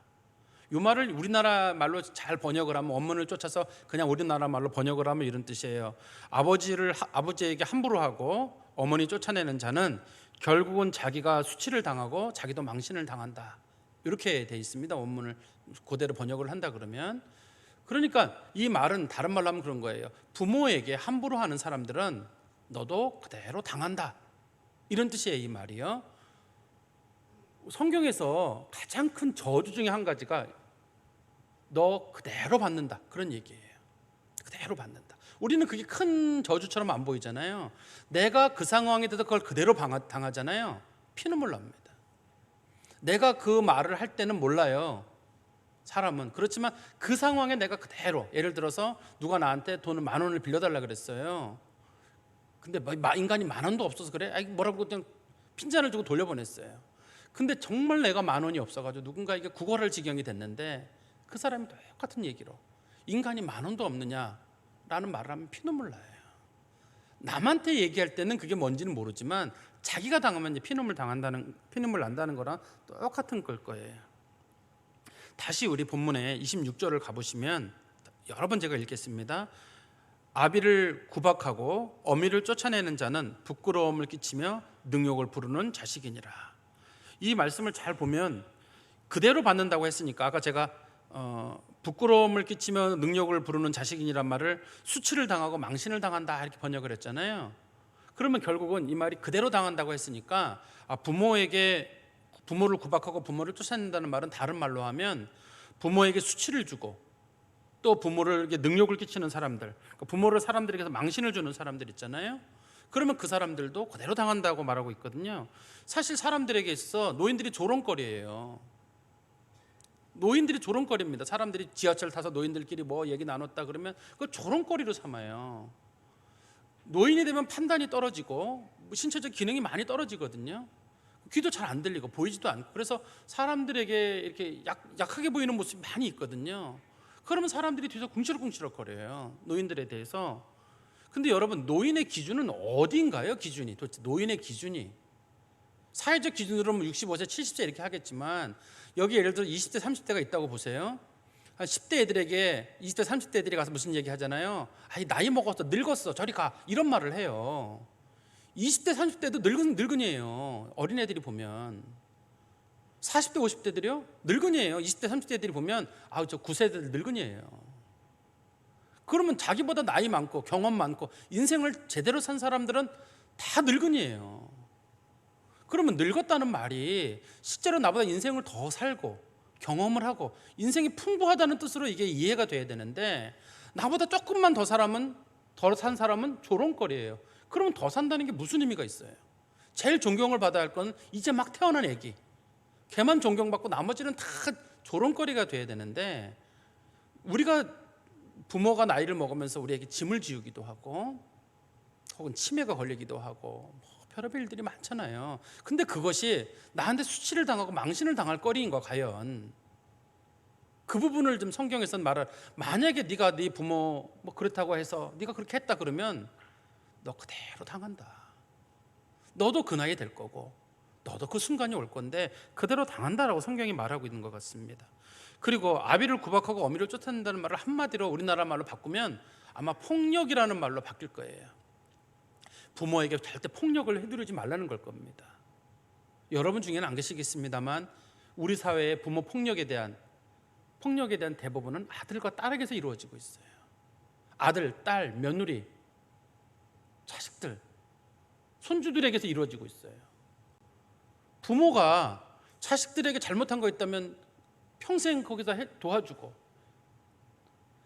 이 말을 우리나라 말로 잘 번역을 하면 원문을 쫓아서 그냥 우리나라 말로 번역을 하면 이런 뜻이에요. 아버지에게 함부로 하고 어머니 쫓아내는 자는 결국은 자기가 수치를 당하고 자기도 망신을 당한다. 이렇게 돼 있습니다. 원문을 그대로 번역을 한다 그러면. 그러니까 이 말은 다른 말로 하면 그런 거예요. 부모에게 함부로 하는 사람들은 너도 그대로 당한다. 이런 뜻이에요, 이 말이요. 성경에서 가장 큰 저주 중에 한 가지가 너 그대로 받는다, 그런 얘기예요. 그대로 받는다. 우리는 그게 큰 저주처럼 안 보이잖아요. 내가 그 상황에 대해서 그걸 그대로 당하잖아요. 피눈물 납니다. 내가 그 말을 할 때는 몰라요, 사람은. 그렇지만 그 상황에 내가 그대로, 예를 들어서 누가 나한테 돈을 10,000원을 빌려달라 그랬어요. 근데 인간이 10,000원도 없어서 그래? 아이, 뭐라고 그냥 핀잔을 주고 돌려보냈어요. 근데 정말 내가 10,000원이 없어가지고 누군가에게 구걸할 지경이 됐는데 그 사람이 똑같은 얘기로 인간이 10,000원도 없느냐라는 말을 하면 피눈물 나요. 남한테 얘기할 때는 그게 뭔지는 모르지만 자기가 당하면 피눈물 난다는 거랑 똑같은 걸 거예요. 다시 우리 본문의 26절을 가보시면 여러 번 제가 읽겠습니다. 아비를 구박하고 어미를 쫓아내는 자는 부끄러움을 끼치며 능욕을 부르는 자식이니라. 이 말씀을 잘 보면 그대로 받는다고 했으니까 아까 제가 부끄러움을 끼치며 능욕을 부르는 자식이란 말을 수치를 당하고 망신을 당한다 이렇게 번역을 했잖아요. 그러면 결국은 이 말이 그대로 당한다고 했으니까 부모를 구박하고 부모를 쫓아낸다는 말은 다른 말로 하면 부모에게 수치를 주고 또 부모를 능욕을 끼치는 사람들, 부모를 사람들에게서 망신을 주는 사람들 있잖아요. 그러면 그 사람들도 그대로 당한다고 말하고 있거든요. 사실 사람들에게 있어 노인들이 조롱거리예요. 노인들이 조롱거리입니다. 사람들이 지하철 타서 노인들끼리 뭐 얘기 나눴다 그러면 그걸 조롱거리로 삼아요. 노인이 되면 판단이 떨어지고 신체적 기능이 많이 떨어지거든요. 귀도 잘 안 들리고 보이지도 않고, 그래서 사람들에게 이렇게 약하게 보이는 모습이 많이 있거든요. 그러면 사람들이 뒤에서 궁시렁궁시렁 거려요, 노인들에 대해서. 근데 여러분, 노인의 기준은 어디인가요? 기준이 도대체 노인의 기준이 사회적 기준으로 65세, 70세 이렇게 하겠지만 여기 예를 들어 20대, 30대가 있다고 보세요. 한 10대 애들에게 20대, 30대 애들이 가서 무슨 얘기 하잖아요. 아이, 나이 먹었어, 늙었어, 저리 가, 이런 말을 해요. 20대, 30대도 늙은이에요. 어린애들이 보면. 40대, 50대들이요? 늙은이에요. 20대, 30대들이 보면 저 9세대들 늙은이에요. 그러면 자기보다 나이 많고 경험 많고 인생을 제대로 산 사람들은 다 늙은이에요. 그러면 늙었다는 말이 실제로 나보다 인생을 더 살고 경험을 하고 인생이 풍부하다는 뜻으로 이게 이해가 돼야 되는데, 나보다 조금만 더 산 사람은 조롱거리예요. 그러면 더 산다는 게 무슨 의미가 있어요? 제일 존경을 받아야 할 건 이제 막 태어난 애기, 걔만 존경받고 나머지는 다 조롱거리가 돼야 되는데, 우리가 부모가 나이를 먹으면서 우리에게 짐을 지우기도 하고 혹은 치매가 걸리기도 하고 별의별 일들이 많잖아요. 근데 그것이 나한테 수치를 당하고 망신을 당할 거리인가 과연? 그 부분을 좀 성경에서는 만약에 네가 네 부모 뭐 그렇다고 해서 네가 그렇게 했다 그러면 너 그대로 당한다. 너도 그 나이 될 거고 너도 그 순간이 올 건데 그대로 당한다라고 성경이 말하고 있는 것 같습니다. 그리고 아비를 구박하고 어미를 쫓아낸다는 말을 한마디로 우리나라 말로 바꾸면 아마 폭력이라는 말로 바뀔 거예요. 부모에게 절대 폭력을 해두르지 말라는 걸 겁니다. 여러분 중에는 안 계시겠습니다만 우리 사회의 부모 폭력에 대한 대부분은 아들과 딸에게서 이루어지고 있어요. 아들, 딸, 며느리, 자식들, 손주들에게서 이루어지고 있어요. 부모가 자식들에게 잘못한 거 있다면 평생 거기서 도와주고,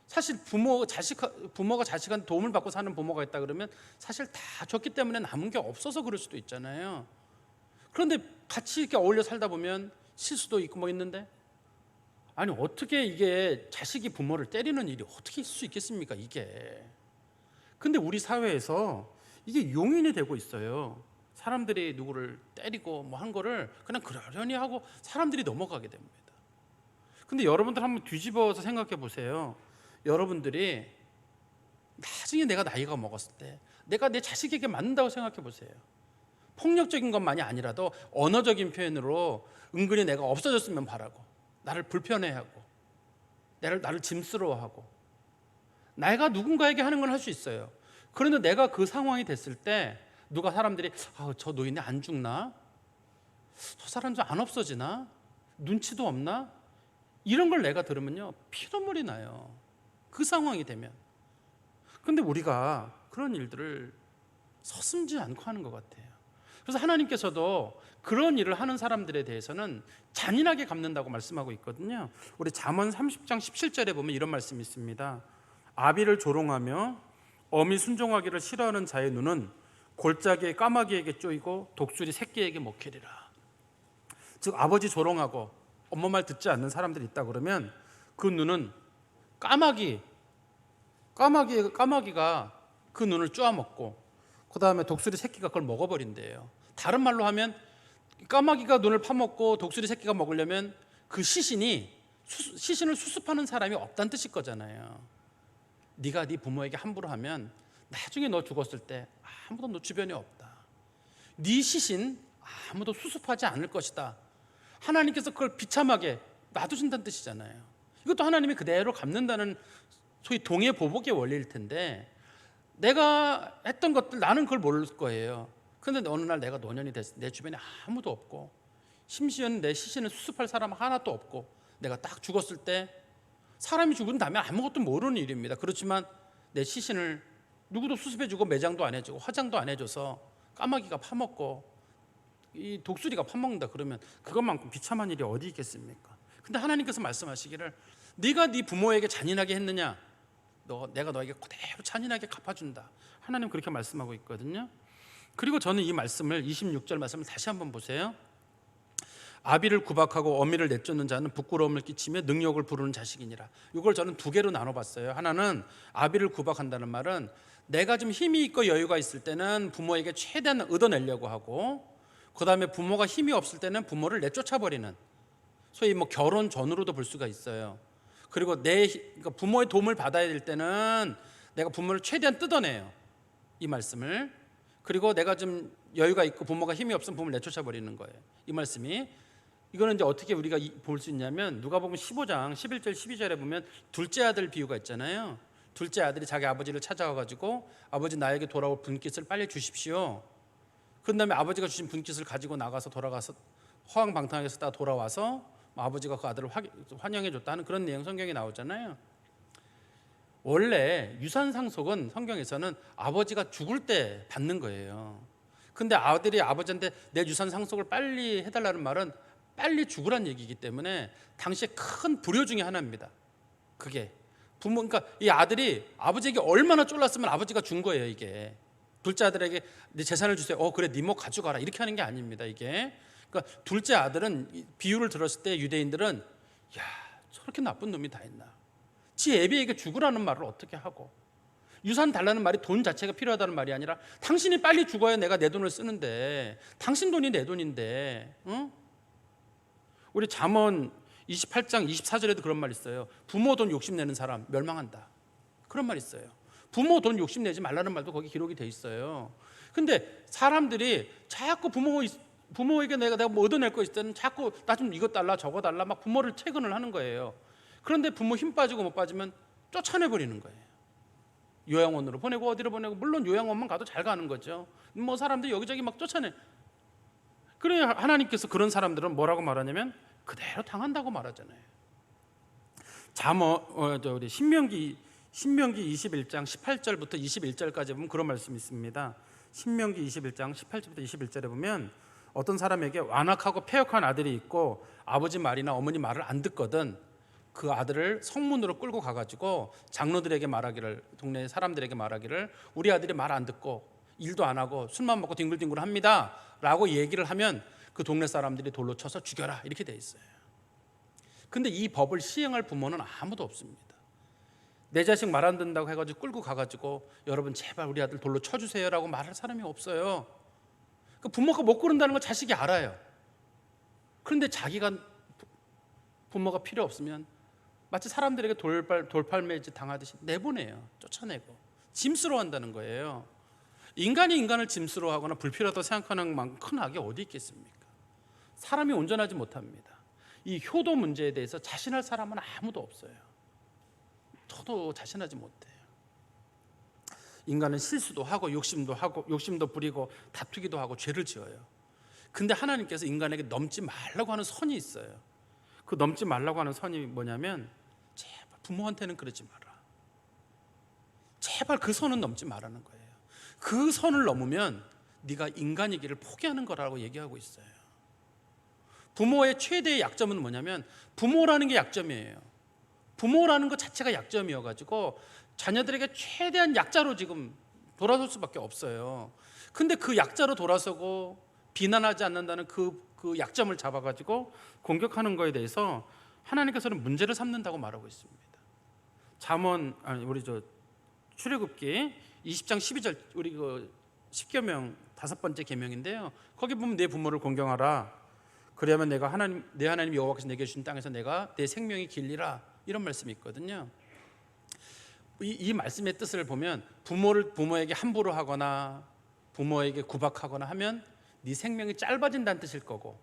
사실 부모가 자식한테 도움을 받고 사는 부모가 있다 그러면 사실 다 줬기 때문에 남은 게 없어서 그럴 수도 있잖아요. 그런데 같이 이렇게 어울려 살다 보면 실수도 있고 뭐 있는데, 아니 어떻게 이게 자식이 부모를 때리는 일이 어떻게 있을 수 있겠습니까 이게. 근데 우리 사회에서 이게 용인이 되고 있어요. 사람들이 누구를 때리고 뭐 한 거를 그냥 그러려니 하고 사람들이 넘어가게 됩니다. 근데 여러분들 한번 뒤집어서 생각해 보세요. 여러분들이 나중에 내가 나이가 먹었을 때 내가 내 자식에게 맞는다고 생각해 보세요. 폭력적인 것만이 아니라도 언어적인 표현으로 은근히 내가 없어졌으면 바라고, 나를 불편해하고 나를 짐스러워하고, 내가 누군가에게 하는 건 할 수 있어요. 그런데 내가 그 상황이 됐을 때 누가 사람들이 저 노인이 안 죽나? 저 사람 좀 안 없어지나? 눈치도 없나? 이런 걸 내가 들으면요 피눈물이 나요. 그 상황이 되면. 근데 우리가 그런 일들을 서슴지 않고 하는 것 같아요. 그래서 하나님께서도 그런 일을 하는 사람들에 대해서는 잔인하게 갚는다고 말씀하고 있거든요. 우리 잠언 30장 17절에 보면 이런 말씀이 있습니다. 아비를 조롱하며 어미 순종하기를 싫어하는 자의 눈은 골짜기의 까마귀에게 쪼이고 독수리 새끼에게 먹히리라. 즉 아버지 조롱하고 엄마 말 듣지 않는 사람들이 있다 그러면 그 눈은 까마귀가 그 눈을 쪼아먹고 그 다음에 독수리 새끼가 그걸 먹어버린대요. 다른 말로 하면 까마귀가 눈을 파먹고 독수리 새끼가 먹으려면 그 시신을 수습하는 사람이 없다는 뜻일 거잖아요. 네가 네 부모에게 함부로 하면 나중에 너 죽었을 때 아무도 너 주변에 없다. 네 시신 아무도 수습하지 않을 것이다. 하나님께서 그걸 비참하게 놔두신다는 뜻이잖아요. 이것도 하나님이 그대로 갚는다는 소위 동해보복의 원리일 텐데 내가 했던 것들 나는 그걸 모를 거예요. 그런데 어느 날 내가 노년이 됐을 때 내 주변에 아무도 없고 심지어는 내 시신을 수습할 사람 하나도 없고 내가 딱 죽었을 때 사람이 죽은 다음에 아무것도 모르는 일입니다. 그렇지만 내 시신을 누구도 수습해주고 매장도 안 해주고 화장도 안 해줘서 까마귀가 파먹고 이 독수리가 파먹는다 그러면 그것만큼 비참한 일이 어디 있겠습니까? 근데 하나님께서 말씀하시기를 네가 네 부모에게 잔인하게 했느냐? 내가 너에게 그대로 잔인하게 갚아준다. 하나님 그렇게 말씀하고 있거든요. 그리고 저는 이 말씀을 26절 말씀을 다시 한번 보세요. 아비를 구박하고 어미를 내쫓는 자는 부끄러움을 끼치며 능욕을 부르는 자식이니라. 이걸 저는 두 개로 나눠봤어요. 하나는 아비를 구박한다는 말은 내가 좀 힘이 있고 여유가 있을 때는 부모에게 최대한 얻어내려고 하고 그 다음에 부모가 힘이 없을 때는 부모를 내쫓아버리는 소위 결혼 전으로도 볼 수가 있어요. 그리고 그러니까 부모의 도움을 받아야 될 때는 내가 부모를 최대한 뜯어내요. 이 말씀을. 그리고 내가 좀 여유가 있고 부모가 힘이 없으면 부모를 내쫓아 버리는 거예요. 이 말씀이 이거는 이제 어떻게 우리가 볼 수 있냐면 누가복음 15장 11절 12절에 보면 둘째 아들 비유가 있잖아요. 둘째 아들이 자기 아버지를 찾아와 가지고 아버지 나에게 돌아올 분깃을 빨리 주십시오. 그런 다음에 아버지가 주신 분깃을 가지고 돌아가서 허황방탕하게 돌아와서 아버지가 그 아들을 환영해 줬다는 그런 내용 성경에 나오잖아요. 원래 유산 상속은 성경에서는 아버지가 죽을 때 받는 거예요. 근데 아들이 아버지한테 내 유산 상속을 빨리 해달라는 말은 빨리 죽으란 얘기이기 때문에 당시에 큰 불효 중에 하나입니다. 그게 그러니까 이 아들이 아버지에게 얼마나 쫄랐으면 아버지가 준 거예요. 이게 둘째 아들에게 네 재산을 주세요. 그래 네 목 가져가라 이렇게 하는 게 아닙니다. 이게 그러니까 둘째 아들은 비유를 들었을 때 유대인들은 야 저렇게 나쁜 놈이 다 있나. 지 애비에게 죽으라는 말을 어떻게 하고 유산 달라는 말이 돈 자체가 필요하다는 말이 아니라 당신이 빨리 죽어야 내가 내 돈을 쓰는데 당신 돈이 내 돈인데 응? 우리 잠언 28장 24절에도 그런 말 있어요. 부모 돈 욕심내는 사람 멸망한다. 그런 말 있어요. 부모 돈 욕심내지 말라는 말도 거기 기록이 돼 있어요. 근데 사람들이 자꾸 부모에게 내가 뭐 얻어낼 거 있을 때는 자꾸 나 좀 이것 달라 저거 달라 막 부모를 채근을 하는 거예요. 그런데 부모 힘 빠지고 못 빠지면 쫓아내버리는 거예요. 요양원으로 보내고 어디로 보내고 물론 요양원만 가도 잘 가는 거죠. 뭐 사람들이 여기저기 막 쫓아내. 그래 하나님께서 그런 사람들은 뭐라고 말하냐면 그대로 당한다고 말하잖아요. 우리 신명기 21장 18절부터 21절까지 보면 그런 말씀이 있습니다. 신명기 21장 18절부터 21절에 보면 어떤 사람에게 완악하고 패역한 아들이 있고 아버지 말이나 어머니 말을 안 듣거든 그 아들을 성문으로 끌고 가가지고 장로들에게 말하기를 동네 사람들에게 말하기를 우리 아들이 말 안 듣고 일도 안 하고 술만 먹고 뒹굴뒹굴 합니다 라고 얘기를 하면 그 동네 사람들이 돌로 쳐서 죽여라 이렇게 돼 있어요. 근데 이 법을 시행할 부모는 아무도 없습니다. 내 자식 말 안 듣는다고 해가지고 끌고 가가지고 여러분 제발 우리 아들 돌로 쳐주세요 라고 말할 사람이 없어요. 그 부모가 못 그런다는 걸 자식이 알아요. 그런데 자기가 부모가 필요 없으면 마치 사람들에게 돌팔매질 당하듯이 내보내요. 쫓아내고 짐수로 한다는 거예요. 인간이 인간을 짐수로 하거나 불필요하다고 생각하는 만큼 큰 악이 어디 있겠습니까? 사람이 온전하지 못합니다. 이 효도 문제에 대해서 자신할 사람은 아무도 없어요. 저도 자신하지 못해요. 인간은 실수도 하고 욕심도 부리고 다투기도 하고 죄를 지어요. 근데 하나님께서 인간에게 넘지 말라고 하는 선이 있어요. 그 넘지 말라고 하는 선이 뭐냐면 제발 부모한테는 그러지 마라. 제발 그 선은 넘지 말라는 거예요. 그 선을 넘으면 네가 인간이기를 포기하는 거라고 얘기하고 있어요. 부모의 최대의 약점은 뭐냐면 부모라는 게 약점이에요. 부모라는 것 자체가 약점이어가지고 자녀들에게 최대한 약자로 지금 돌아설 수밖에 없어요. 근데 그 약자로 돌아서고 비난하지 않는다는 그 약점을 잡아가지고 공격하는 거에 대해서 하나님께서는 문제를 삼는다고 말하고 있습니다. 출애굽기 20장 12절 우리 그 10계명 5번째 계명인데요. 거기 보면 내 부모를 공경하라. 그래야만 내가 내 하나님 여호와께서 내게 주신 땅에서 내가 내 생명이 길리라. 이런 말씀이 있거든요. 이 말씀의 뜻을 보면 부모에게 함부로 하거나 부모에게 구박하거나 하면 네 생명이 짧아진다는 뜻일 거고,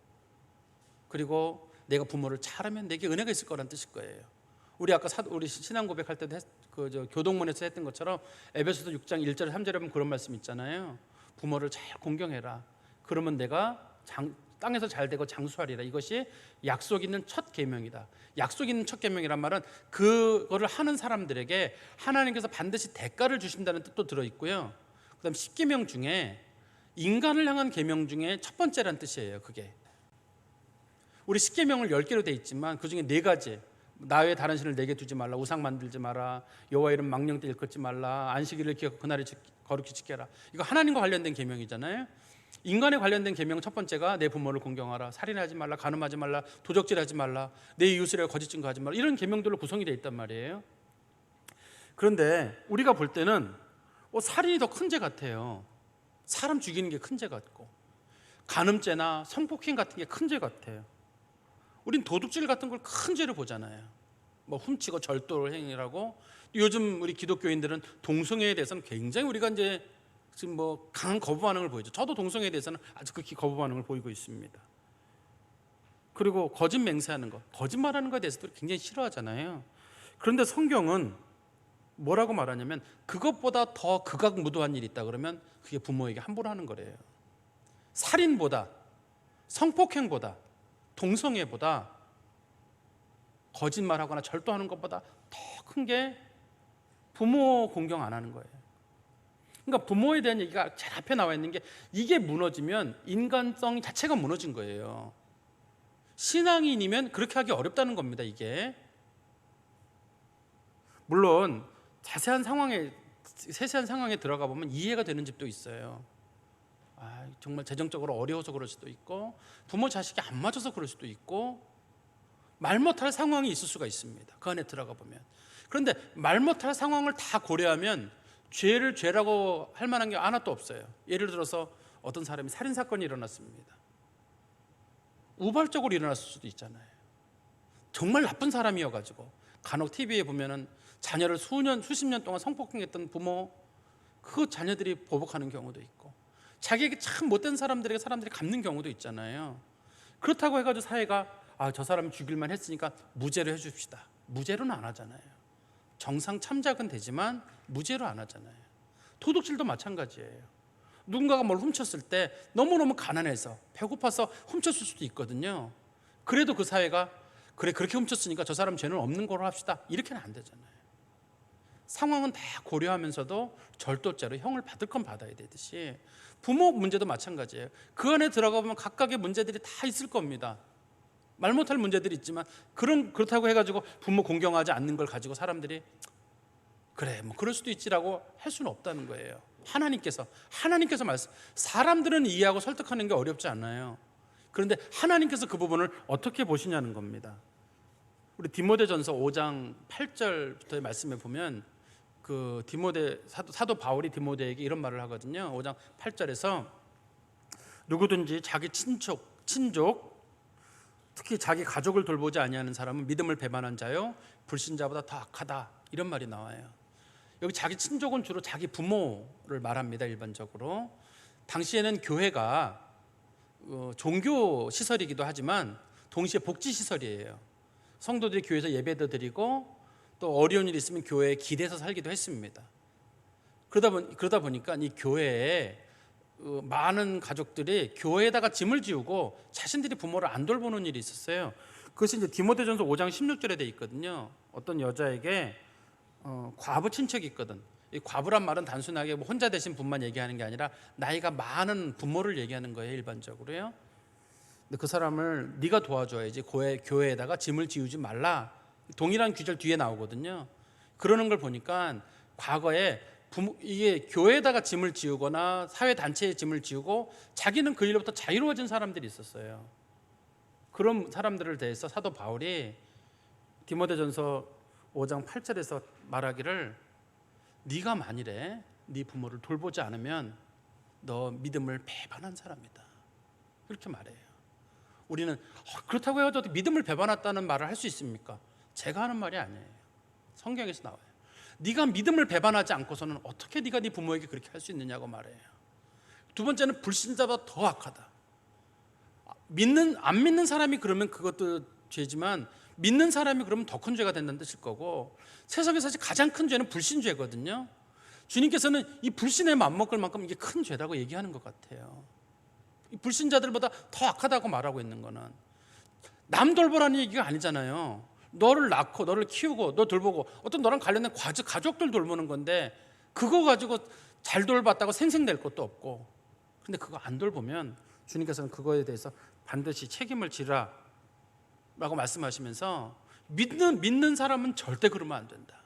그리고 내가 부모를 잘하면 내게 은혜가 있을 거라는 뜻일 거예요. 우리 아까 우리 신앙 고백할 때도 교동문에서 했던 것처럼 에베소서 6장 1절 3절에 보면 그런 말씀 있잖아요. 부모를 잘 공경해라. 그러면 내가 땅에서 잘 되고 장수하리라. 이것이 약속 있는 첫 계명이다. 약속 있는 첫 계명이란 말은 그거를 하는 사람들에게 하나님께서 반드시 대가를 주신다는 뜻도 들어있고요. 그다음 10계명 중에 인간을 향한 계명 중에 첫 번째란 뜻이에요. 그게 우리 10계명을 10개로 돼 있지만 그 중에 4가지, 나 외에 다른 신을 내게 두지 말라, 우상 만들지 마라, 여호와 이름 망령 때 일컫지 말라, 안식일을 기억하고 그날을 거룩히 지켜라. 이거 하나님과 관련된 계명이잖아요. 인간에 관련된 계명 첫 번째가 내 부모를 공경하라, 살인하지 말라, 간음하지 말라, 도적질하지 말라, 내 이웃을 위하여 거짓 증거하지 말라. 이런 계명들로 구성이 되어 있단 말이에요. 그런데 우리가 볼 때는 살인이 더 큰 죄 같아요. 사람 죽이는 게 큰 죄 같고, 간음죄나 성폭행 같은 게 큰 죄 같아요. 우린 도둑질 같은 걸 큰 죄로 보잖아요. 뭐 훔치고 절도 행위라고. 요즘 우리 기독교인들은 동성애에 대해서는 굉장히 우리가 이제 지금 뭐 강한 거부 반응을 보이죠. 저도 동성애에 대해서는 아주 극히 거부 반응을 보이고 있습니다. 그리고 거짓 맹세하는 것, 거짓말하는 것에 대해서도 굉장히 싫어하잖아요. 그런데 성경은 뭐라고 말하냐면 그것보다 더 극악무도한 일이 있다 그러면 그게 부모에게 함부로 하는 거래요. 살인보다, 성폭행보다, 동성애보다, 거짓말하거나 절도하는 것보다 더 큰 게 부모 공경 안 하는 거예요. 그러니까 부모에 대한 얘기가 제일 앞에 나와 있는 게, 이게 무너지면 인간성 자체가 무너진 거예요. 신앙인이면 그렇게 하기 어렵다는 겁니다. 이게 물론 세세한 상황에 들어가 보면 이해가 되는 집도 있어요. 정말 재정적으로 어려워서 그럴 수도 있고, 부모 자식이 안 맞아서 그럴 수도 있고, 말 못할 상황이 있을 수가 있습니다. 그 안에 들어가 보면. 그런데 말 못할 상황을 다 고려하면 죄를 죄라고 할 만한 게 하나도 없어요. 예를 들어서 어떤 사람이 살인사건이 일어났습니다. 우발적으로 일어났을 수도 있잖아요. 정말 나쁜 사람이어가지고 간혹 TV에 보면은 자녀를 수십 년 동안 성폭행했던 부모, 그 자녀들이 보복하는 경우도 있고, 자기에게 참 못된 사람들에게 사람들이 갚는 경우도 있잖아요. 그렇다고 해가지고 사회가 저 사람 죽일만 했으니까 무죄로 해줍시다. 무죄로는 안 하잖아요. 정상 참작은 되지만 무죄로 안 하잖아요. 도둑질도 마찬가지예요. 누군가가 뭘 훔쳤을 때 너무너무 가난해서 배고파서 훔쳤을 수도 있거든요. 그래도 그 사회가 그래 그렇게 훔쳤으니까 저 사람 죄는 없는 걸로 합시다, 이렇게는 안 되잖아요. 상황은 다 고려하면서도 절도죄로 형을 받을 건 받아야 되듯이 부모 문제도 마찬가지예요. 그 안에 들어가 보면 각각의 문제들이 다 있을 겁니다. 말 못할 문제들이 있지만 그렇다고 해가지고 부모 공경하지 않는 걸 가지고 사람들이 그래 뭐 그럴 수도 있지라고 할 수는 없다는 거예요. 하나님께서 말씀, 사람들은 이해하고 설득하는 게 어렵지 않아요. 그런데 하나님께서 그 부분을 어떻게 보시냐는 겁니다. 우리 디모데전서 5장 8절부터의 말씀에 보면 그 사도 바울이 디모데에게 이런 말을 하거든요. 5장 8절에서 누구든지 자기 친족 특히 자기 가족을 돌보지 아니하는 사람은 믿음을 배반한 자요 불신자보다 더 악하다, 이런 말이 나와요. 여기 자기 친족은 주로 자기 부모를 말합니다. 일반적으로 당시에는 교회가 종교 시설이기도 하지만 동시에 복지 시설이에요. 성도들이 교회에서 예배도 드리고 또 어려운 일이 있으면 교회에 기대서 살기도 했습니다. 그러다 보니까 이 교회에 많은 가족들이 교회에다가 짐을 지우고 자신들이 부모를 안 돌보는 일이 있었어요. 그것이 이제 디모데전서 5장 16절에 돼 있거든요. 어떤 여자에게 과부 친척이 있거든. 이 과부란 말은 단순하게 뭐 혼자 되신 분만 얘기하는 게 아니라 나이가 많은 부모를 얘기하는 거예요, 일반적으로요. 근데 그 사람을 네가 도와줘야지 교회에다가 짐을 지우지 말라. 동일한 규절 뒤에 나오거든요. 그러는 걸 보니까 과거에 이게 교회에다가 짐을 지우거나 사회 단체에 짐을 지우고 자기는 그 일로부터 자유로워진 사람들이 있었어요. 그런 사람들을 대해서 사도 바울이 디모데전서 5장 8절에서 말하기를 네가 만일에 네 부모를 돌보지 않으면 너 믿음을 배반한 사람이다. 그렇게 말해요. 우리는 그렇다고 해서 믿음을 배반했다는 말을 할 수 있습니까? 제가 하는 말이 아니에요. 성경에서 나와요. 네가 믿음을 배반하지 않고서는 어떻게 네가 네 부모에게 그렇게 할 수 있느냐고 말해요. 두 번째는 불신자보다 더 악하다. 안 믿는 사람이 그러면 그것도 죄지만 믿는 사람이 그러면 더 큰 죄가 된다는 뜻일 거고, 세상에 사실 가장 큰 죄는 불신죄거든요. 주님께서는 이 불신에 맘먹을 만큼 이게 큰 죄라고 얘기하는 것 같아요. 이 불신자들보다 더 악하다고 말하고 있는 거는 남 돌보라는 얘기가 아니잖아요. 너를 낳고 너를 키우고 너 돌보고 어떤 너랑 관련된 가족들 돌보는 건데, 그거 가지고 잘 돌봤다고 생생낼 것도 없고, 근데 그거 안 돌보면 주님께서는 그거에 대해서 반드시 책임을 지라 라고 말씀하시면서 믿는 사람은 절대 그러면 안 된다.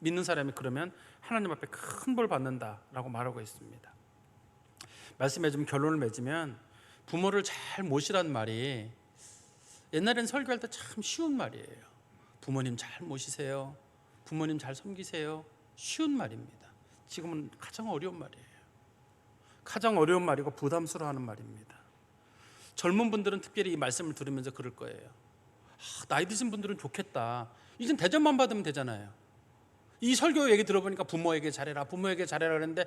믿는 사람이 그러면 하나님 앞에 큰 벌 받는다라고 말하고 있습니다. 말씀에 좀 결론을 맺으면 부모를 잘 모시라는 말이 옛날엔 설교할 때 참 쉬운 말이에요. 부모님 잘 모시세요. 부모님 잘 섬기세요. 쉬운 말입니다. 지금은 가장 어려운 말이에요. 가장 어려운 말이고 부담스러워하는 말입니다. 젊은 분들은 특별히 이 말씀을 들으면서 그럴 거예요. 나이 드신 분들은 좋겠다. 이젠 대접만 받으면 되잖아요. 이 설교 얘기 들어보니까 부모에게 잘해라, 부모에게 잘해라 그랬는데,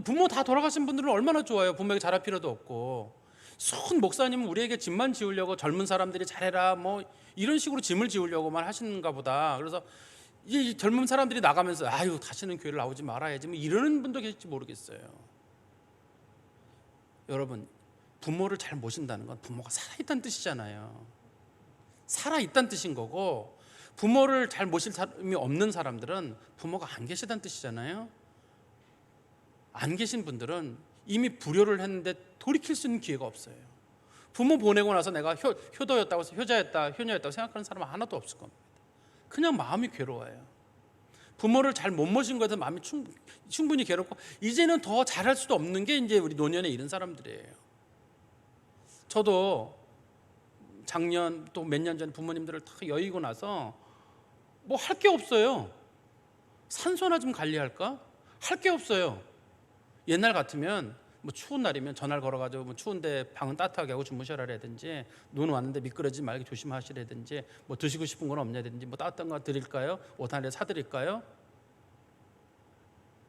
부모 다 돌아가신 분들은 얼마나 좋아요. 부모에게 잘할 필요도 없고. 손 목사님은 우리에게 짐만 지우려고 젊은 사람들이 잘해라 뭐 이런 식으로 짐을 지우려고만 하시는가 보다. 그래서 이 젊은 사람들이 나가면서 아유 다시는 교회를 나오지 말아야지 뭐 이러는 분도 계실지 모르겠어요. 여러분, 부모를 잘 모신다는 건 부모가 살아있다는 뜻이잖아요. 살아있다는 뜻인 거고, 부모를 잘 모실 사람이 없는 사람들은 부모가 안 계시다는 뜻이잖아요. 안 계신 분들은 이미 불효를 했는데 돌이킬 수 있는 기회가 없어요. 부모 보내고 나서 내가 효도였다고, 효녀였다고 생각하는 사람은 하나도 없을 겁니다. 그냥 마음이 괴로워요. 부모를 잘 못 모신 것에 마음이 충분히 괴롭고, 이제는 더 잘할 수도 없는 게 이제 우리 노년에 이른 사람들이에요. 저도 작년 또 몇 년 전에 부모님들을 다 여의고 나서 뭐 할 게 없어요. 산소나 좀 관리할까? 할 게 없어요. 옛날 같으면 뭐 추운 날이면 전화를 걸어가지고 뭐 추운데 방은 따뜻하게 하고 주무셔라라든지, 눈 왔는데 미끄러지지 말게 조심하시라든지, 뭐 드시고 싶은 건 없냐든지, 뭐 따뜻한 거 드릴까요? 옷 하나 사드릴까요?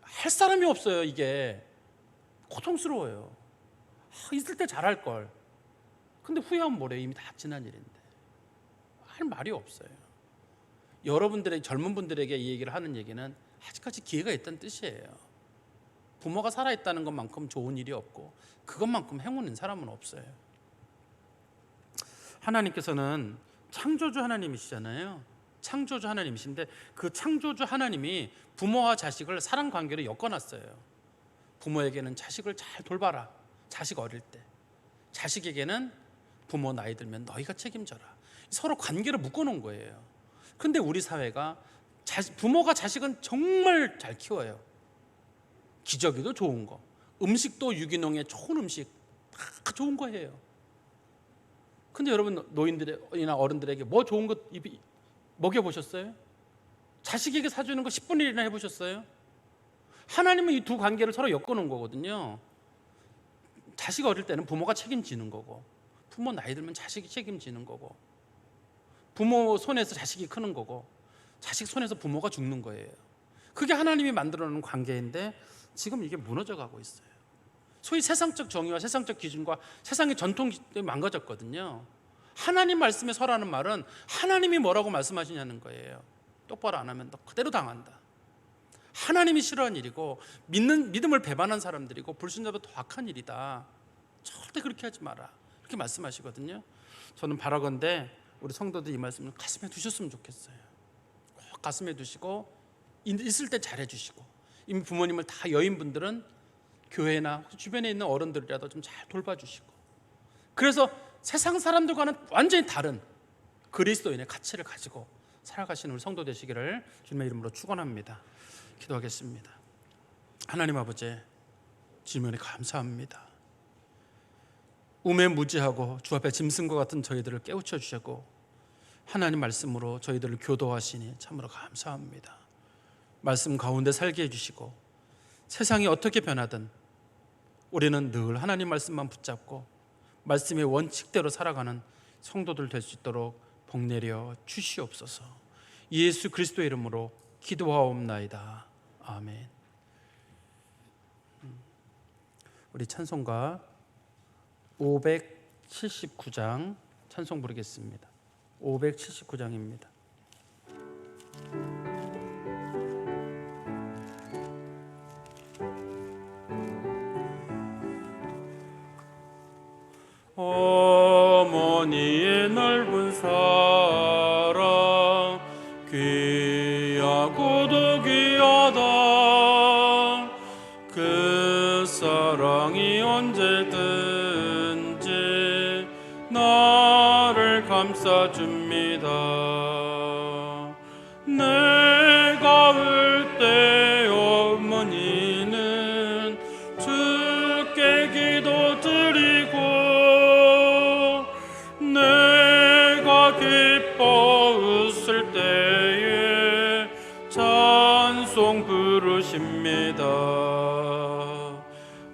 할 사람이 없어요. 이게 고통스러워요. 있을 때 잘할 걸. 근데 후회하면 뭐래요? 이미 다 지난 일인데. 할 말이 없어요. 여러분들의 젊은 분들에게 이 얘기를 하는 얘기는 아직까지 기회가 있다는 뜻이에요. 부모가 살아있다는 것만큼 좋은 일이 없고 그것만큼 행운인 사람은 없어요. 하나님께서는 창조주 하나님이시잖아요. 창조주 하나님이신데 그 창조주 하나님이 부모와 자식을 사랑 관계로 엮어놨어요. 부모에게는 자식을 잘 돌봐라. 자식 어릴 때. 자식에게는 부모 나이 들면 너희가 책임져라. 서로 관계를 묶어놓은 거예요. 근데 우리 사회가 부모가 자식은 정말 잘 키워요. 기저귀도 좋은 거, 음식도 유기농의 좋은 음식 다 좋은 거예요. 근데 여러분, 노인들이나 어른들에게 뭐 좋은 거 먹여보셨어요? 자식에게 사주는 거 10분의 1이나 해보셨어요? 하나님은 이 두 관계를 서로 엮어놓은 거거든요. 자식 어릴 때는 부모가 책임지는 거고, 부모 나이 들면 자식이 책임지는 거고, 부모 손에서 자식이 크는 거고, 자식 손에서 부모가 죽는 거예요. 그게 하나님이 만들어 놓은 관계인데 지금 이게 무너져 가고 있어요. 소위 세상적 정의와 세상적 기준과 세상의 전통이 망가졌거든요. 하나님 말씀에 서라는 말은 하나님이 뭐라고 말씀하시냐는 거예요. 똑바로 안 하면 너 그대로 당한다. 하나님이 싫어하는 일이고, 믿음을 배반한 사람들이고 불신자보다 더 악한 일이다. 절대 그렇게 하지 마라. 이렇게 말씀하시거든요. 저는 바라건대 우리 성도들 이 말씀을 가슴에 두셨으면 좋겠어요. 꼭 가슴에 두시고 있을 때 잘해주시고, 이미 부모님을 다 여인분들은 교회나 주변에 있는 어른들이라도 좀 잘 돌봐주시고, 그래서 세상 사람들과는 완전히 다른 그리스도인의 가치를 가지고 살아가시는 우리 성도 되시기를 주님의 이름으로 축원합니다. 기도하겠습니다. 하나님 아버지, 주님께 감사합니다. 우매무지하고 주 앞에 짐승과 같은 저희들을 깨우쳐 주시고 하나님 말씀으로 저희들을 교도하시니 참으로 감사합니다. 말씀 가운데 살게 해주시고 세상이 어떻게 변하든 우리는 늘 하나님 말씀만 붙잡고 말씀의 원칙대로 살아가는 성도들 될 수 있도록 복 내려 주시옵소서. 예수 그리스도의 이름으로 기도하옵나이다. 아멘. 우리 찬송가 579장 찬송 부르겠습니다. 579장입니다. 어머니의 넓은 사랑 귀하고도 귀하다. 그 사랑이 언제든지 나를 감싸줍니다. 내가 울 때 어머니는 주께 기도드리고 내가 기뻐 웃을 때에 찬송 부르십니다.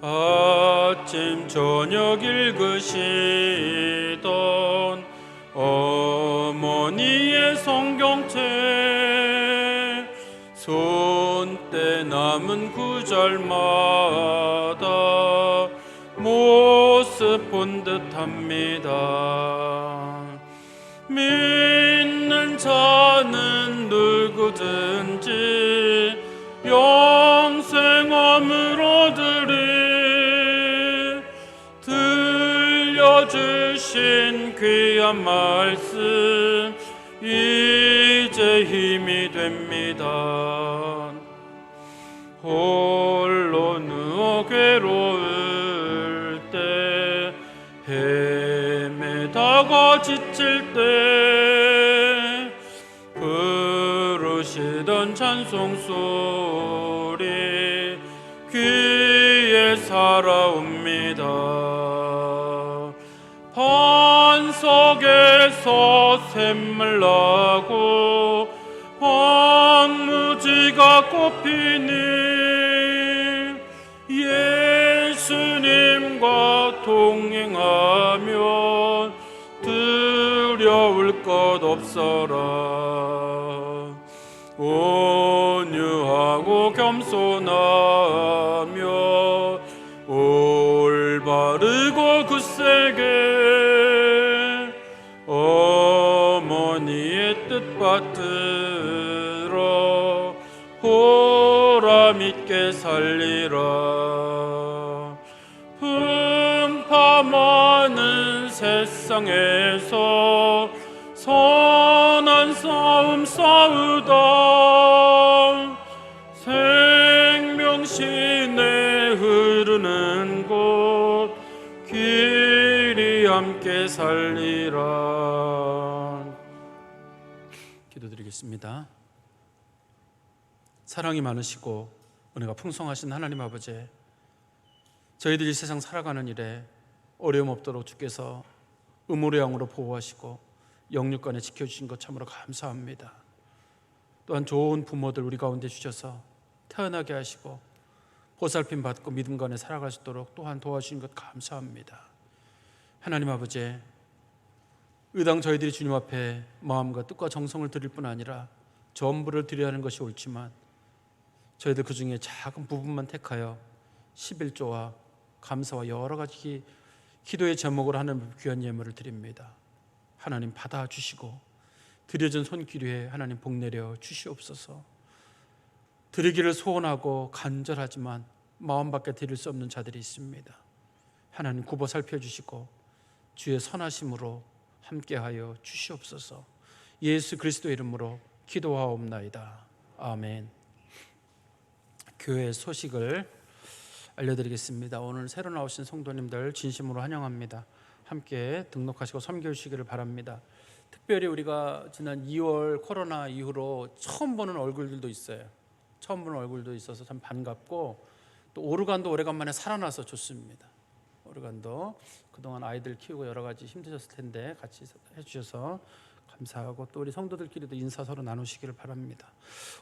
아침 저녁 읽으시던 어머니의 성경책 손때 남은 구절마다 모습 본 듯합니다. 믿는 자는 누구든지 영생함을 얻으리. 들려주신 귀한 말씀 이제 힘이 됩니다. 홀로 누워 괴로울 때 헤매다가 지칠 때 부르시던 찬송 소리 귀에 살아옵니다. 반석에서 샘물 나고 황무지가 꽃피니 예수님과 동행하면 두려울 것 없어라. 온유하고 겸손하며 올바르고 굳세게 어머니의 뜻 받들어 보람 있게 살리라. 풍파많은 세상에서 선한 싸움 싸우다 생명신에 흐르는 곳 길이 함께 살리라. 기도드리겠습니다. 사랑이 많으시고 은혜가 풍성하신 하나님 아버지, 저희들이 이 세상 살아가는 일에 어려움 없도록 주께서 의무의 양으로 보호하시고 영육간에 지켜주신 것 참으로 감사합니다. 또한 좋은 부모들 우리 가운데 주셔서 태어나게 하시고 보살핌 받고 믿음 간에 살아갈 수 있도록 또한 도와주신 것 감사합니다. 하나님 아버지, 의당 저희들이 주님 앞에 마음과 뜻과 정성을 드릴 뿐 아니라 전부를 드려야 하는 것이 옳지만 저희들 그 중에 작은 부분만 택하여 11조와 감사와 여러 가지 기도의 제목으로 하는 귀한 예물을 드립니다. 하나님 받아주시고 드려진 손길에 하나님 복 내려 주시옵소서. 드리기를 소원하고 간절하지만 마음밖에 드릴 수 없는 자들이 있습니다. 하나님 굽어 살펴주시고 주의 선하심으로 함께하여 주시옵소서. 예수 그리스도의 이름으로 기도하옵나이다. 아멘. 교회 소식을 알려드리겠습니다. 오늘 새로 나오신 성도님들 진심으로 환영합니다. 함께 등록하시고 섬겨 주시기를 바랍니다. 특별히 우리가 지난 2월 코로나 이후로 처음 보는 얼굴들도 있어요. 처음 보는 얼굴도 있어서 참 반갑고, 또 오르간도 오래간만에 살아나서 좋습니다. 오르간도 그동안 아이들 키우고 여러 가지 힘드셨을 텐데 같이 해주셔서 감사하고, 또 우리 성도들끼리도 인사 서로 나누시기를 바랍니다.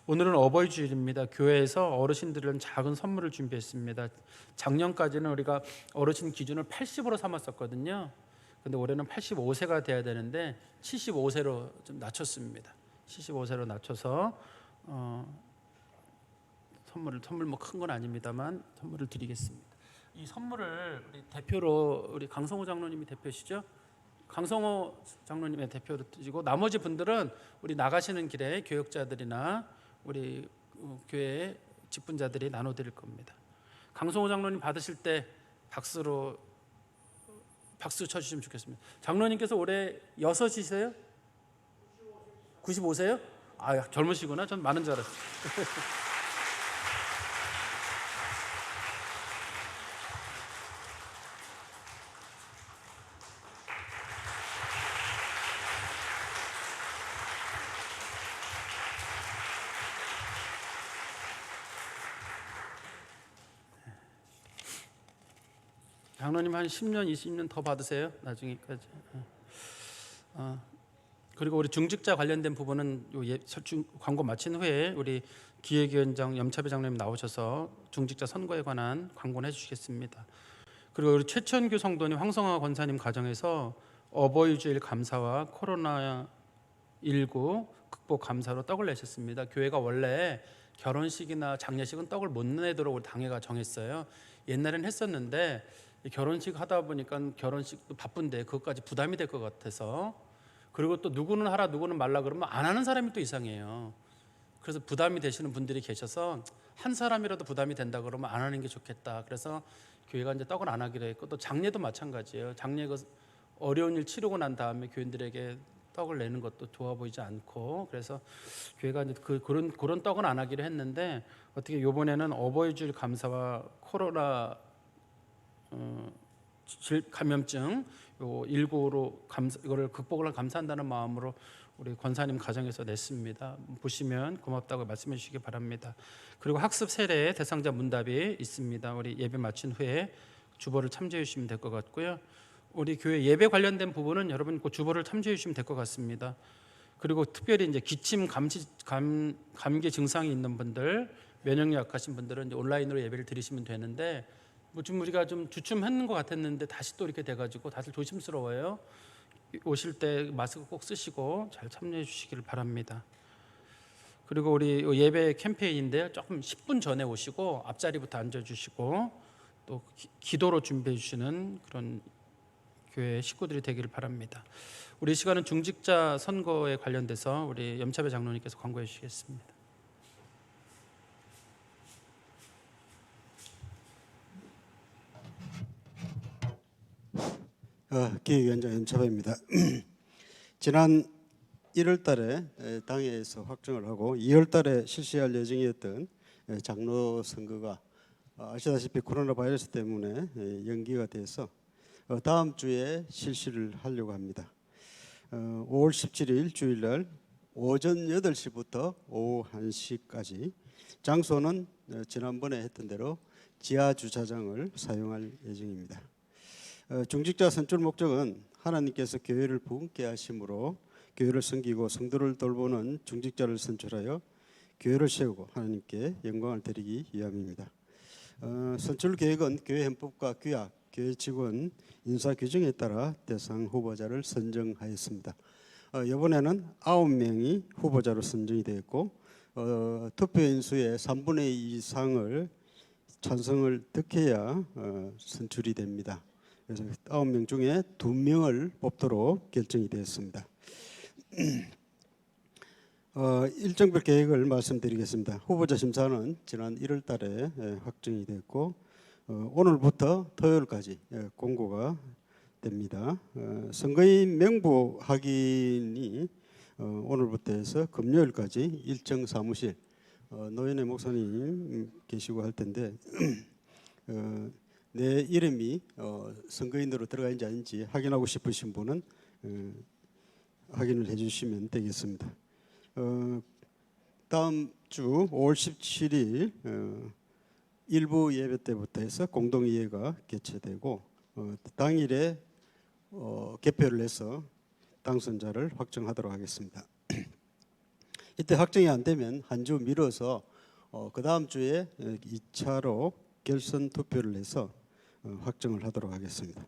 오늘은 어버이 주일입니다. 교회에서 어르신들은 작은 선물을 준비했습니다. 작년까지는 우리가 어르신 기준을 80으로 삼았었거든요. 근데 올해는 85세가 돼야 되는데 75세로 좀 낮췄습니다. 75세로 낮춰서 선물 뭐 큰 건 아닙니다만 선물을 드리겠습니다. 이 선물을 우리 대표로 우리 강성호 장로님이 대표시죠? 강성호 장로님의 대표로 드리고, 나머지 분들은 우리 나가시는 길에 교역자들이나 우리 교회 직분자들이 나눠드릴 겁니다. 강성호 장로님 받으실 때 박수 쳐주시면 좋겠습니다. 장로님께서 올해 6이세요? 95세요? 아, 젊으시구나. 전 많은 줄 알았어요. 장로님 한 10년, 20년 더 받으세요. 나중에까지. 그리고 우리 중직자 관련된 부분은 광고 마친 후에 우리 기획위원장 염차배 장로님 나오셔서 중직자 선거에 관한 광고를 해주시겠습니다. 그리고 우리 최천규 성도님, 황성화 권사님 가정에서 어버이 주일 감사와 코로나19 극복 감사로 떡을 내셨습니다. 교회가 원래 결혼식이나 장례식은 떡을 못 내도록 우리 당회가 정했어요. 옛날엔 했었는데 결혼식 하다 보니까 결혼식도 바쁜데 그것까지 부담이 될 것 같아서, 그리고 또 누구는 하라 누구는 말라 그러면 안 하는 사람이 또 이상해요. 그래서 부담이 되시는 분들이 계셔서 한 사람이라도 부담이 된다 그러면 안 하는 게 좋겠다. 그래서 교회가 이제 떡을 안 하기로 했고, 또 장례도 마찬가지예요. 장례 그 어려운 일 치르고 난 다음에 교인들에게 떡을 내는 것도 좋아 보이지 않고, 그래서 교회가 이제 그런 떡은 안 하기로 했는데, 어떻게 이번에는 어버이 주일 감사와 코로나 감염증 19로 이거를 극복을 감사한다는 마음으로 우리 권사님 가정에서 냈습니다. 보시면 고맙다고 말씀해 주시기 바랍니다. 그리고 학습 세례 대상자 문답이 있습니다. 우리 예배 마친 후에 주보를 참조해 주시면 될 것 같고요. 우리 교회 예배 관련된 부분은 여러분 그 주보를 참조해 주시면 될 것 같습니다. 그리고 특별히 이제 기침 감기 증상이 있는 분들, 면역력 약하신 분들은 이제 온라인으로 예배를 드리시면 되는데, 좀 우리가 좀 주춤하는 것 같았는데 다시 또 이렇게 돼가지고 다들 조심스러워요. 오실 때 마스크 꼭 쓰시고 잘 참여해 주시기를 바랍니다. 그리고 우리 예배 캠페인인데요, 조금 10분 전에 오시고 앞자리부터 앉아주시고 또 기도로 준비해 주시는 그런 교회 식구들이 되기를 바랍니다. 우리 시간은 중직자 선거에 관련돼서 우리 염차배 장로님께서 광고해 주시겠습니다. 기획위원장 염차배입니다. 지난 1월 달에 당회에서 확정을 하고 2월 달에 실시할 예정이었던 장로 선거가 아시다시피 코로나 바이러스 때문에 연기가 돼서 다음 주에 실시를 하려고 합니다. 5월 17일 주일날 오전 8시부터 오후 1시까지, 장소는 지난번에 했던 대로 지하 주차장을 사용할 예정입니다. 중직자 선출 목적은 하나님께서 교회를 부흥케 하심으로 교회를 섬기고 성도를 돌보는 중직자를 선출하여 교회를 세우고 하나님께 영광을 드리기 위함입니다. 선출 계획은 교회 헌법과 규약, 교회 직원 인사 규정에 따라 대상 후보자를 선정하였습니다. 이번에는 9명이 후보자로 선정이 되었고, 투표인 수의 3분의 2 이상을 찬성을 득해야 선출이 됩니다. 그래서 9명 중에 2명을 뽑도록 결정이 되었습니다. 일정별 계획을 말씀드리겠습니다. 후보자 심사는 지난 1월 달에 확정이 됐고, 오늘부터 토요일까지 공고가 됩니다. 선거인 명부 확인이 오늘부터 해서 금요일까지 일정 사무실 노현의 목사님 계시고 할 텐데 내 이름이 선거인으로 들어가 있는지 아닌지 확인하고 싶으신 분은 확인을 해주시면 되겠습니다. 다음 주 5월 17일 일부 예배 때부터 해서 공동의회가 개최되고 당일에 개표를 해서 당선자를 확정하도록 하겠습니다. 이때 확정이 안 되면 한 주 미뤄서 그 다음 주에 2차로 결선 투표를 해서 확정을 하도록 하겠습니다.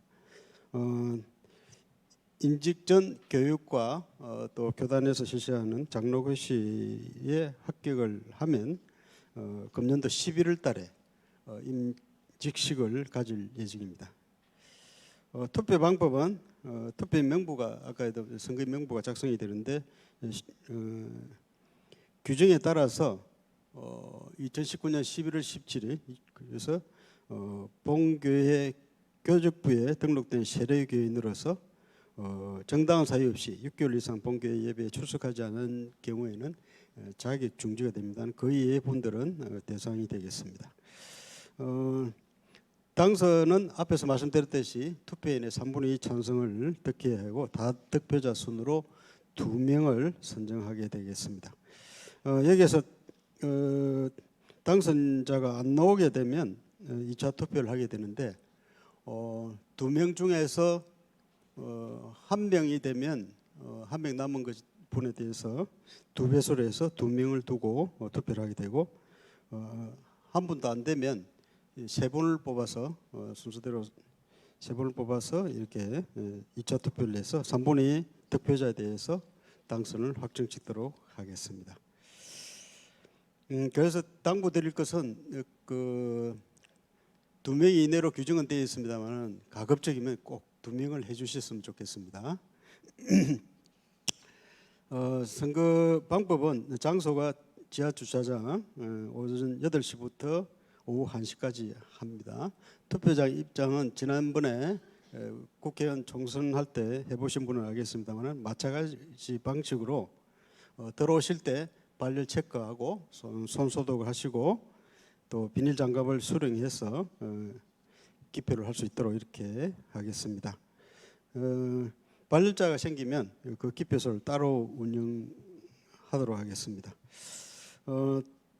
임직 전 교육과 또 교단에서 실시하는 장로교시에 합격을 하면 금년도 11월 달에 임직식을 가질 예정입니다. 투표 방법은 투표 명부가 아까도 선거 명부가 작성이 되는데 규정에 따라서 2019년 11월 17일 그래서 본교회 교적부에 등록된 세례교인으로서 정당한 사유 없이 6개월 이상 본교회 예배에 출석하지 않은 경우에는 자격 중지가 됩니다. 그 이외의 분들은 대상이 되겠습니다. 당선은 앞에서 말씀드렸듯이 투표인의 3분의 2 찬성을 득해야 하고 다 득표자 순으로 2명을 선정하게 되겠습니다. 여기에서 당선자가 안 나오게 되면 2차 투표를 하게 되는데 2명 중에서 1명이 되면 1명 남은 분에 대해서 2배수로 해서 2명을 두고 투표를 하게 되고 한 분도 안 되면 3분을 뽑아서 순서대로 3분을 뽑아서 이렇게 2차 투표를 해서 3분의 2 득표자에 대해서 당선을 확정짓도록 하겠습니다. 그래서 당부드릴 것은 그 2명 이내로 규정은 되어 있습니다만 가급적이면 꼭 2명을 해주셨으면 좋겠습니다. 선거 방법은 장소가 지하 주차장 오전 8시부터 오후 1시까지 합니다. 투표장 입장은 지난번에 국회의원 총선할 때 해보신 분은 알겠습니다만 마찬가지 방식으로 들어오실 때 발열 체크하고 손 소독을 하시고 또 비닐 장갑을 수령해서 기표를 할 수 있도록 이렇게 하겠습니다. 발열자가 생기면 그 기표소를 따로 운영하도록 하겠습니다.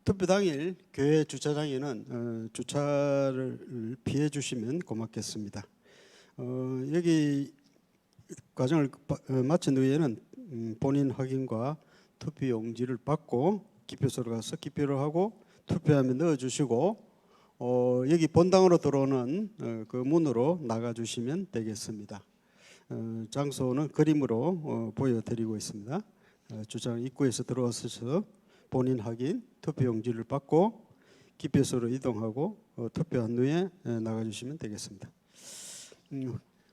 투표 당일 교회 주차장에는 주차를 피해 주시면 고맙겠습니다. 여기 과정을 마친 후에는 본인 확인과 투표 용지를 받고 기표소로 가서 기표를 하고 투표함에 넣어주시고 여기 본당으로 들어오는 그 문으로 나가주시면 되겠습니다. 장소는 그림으로 보여드리고 있습니다. 주차장 입구에서 들어와서 본인 확인, 투표 용지를 받고 기표소로 이동하고 투표한 후에 나가주시면 되겠습니다.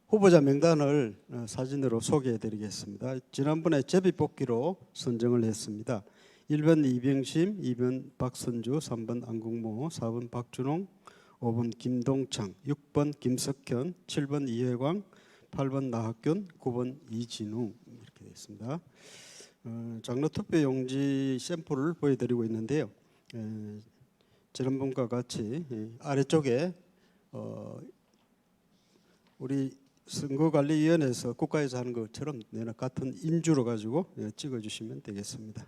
후보자 명단을 사진으로 소개해드리겠습니다. 지난번에 제비뽑기로 선정을 했습니다. 1번 이병심, 2번 박선주, 3번 안국모, 4번 박준홍, 5번 김동창, 6번 김석현, 7번 이혜광, 8번 나학균, 9번 이진웅 이렇게 되어 있습니다. 장로 투표 용지 샘플을 보여드리고 있는데요. 지난번과 같이 아래쪽에 우리 선거관리위원회에서 국가에서 하는 것처럼 같은 인주로 가지고 찍어주시면 되겠습니다.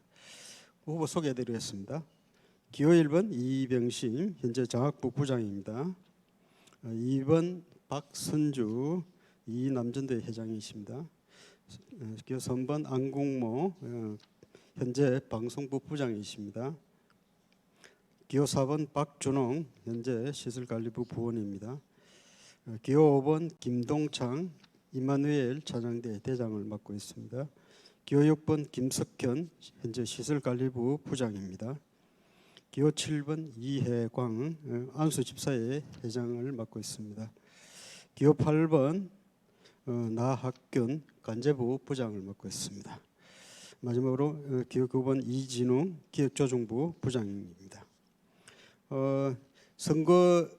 후보 소개해드리겠습니다. 기호 1번 이병심 현재 장학부 부장입니다. 2번 박선주 이남전대 회장이십니다. 기호 3번 안국모 현재 방송부 부장이십니다. 기호 4번 박준홍 현재 시설관리부 부원입니다. 기호 5번 김동창 이마누엘 찬양대 대장을 맡고 있습니다. 기호 6번 김석현 현재 시설관리부 부장입니다. 기호 7번 이혜광 안수집사회 회장을 맡고 있습니다. 기호 8번 나학균 간제부 부장을 맡고 있습니다. 마지막으로 기호 9번 이진웅 기획조정부 부장입니다. 선거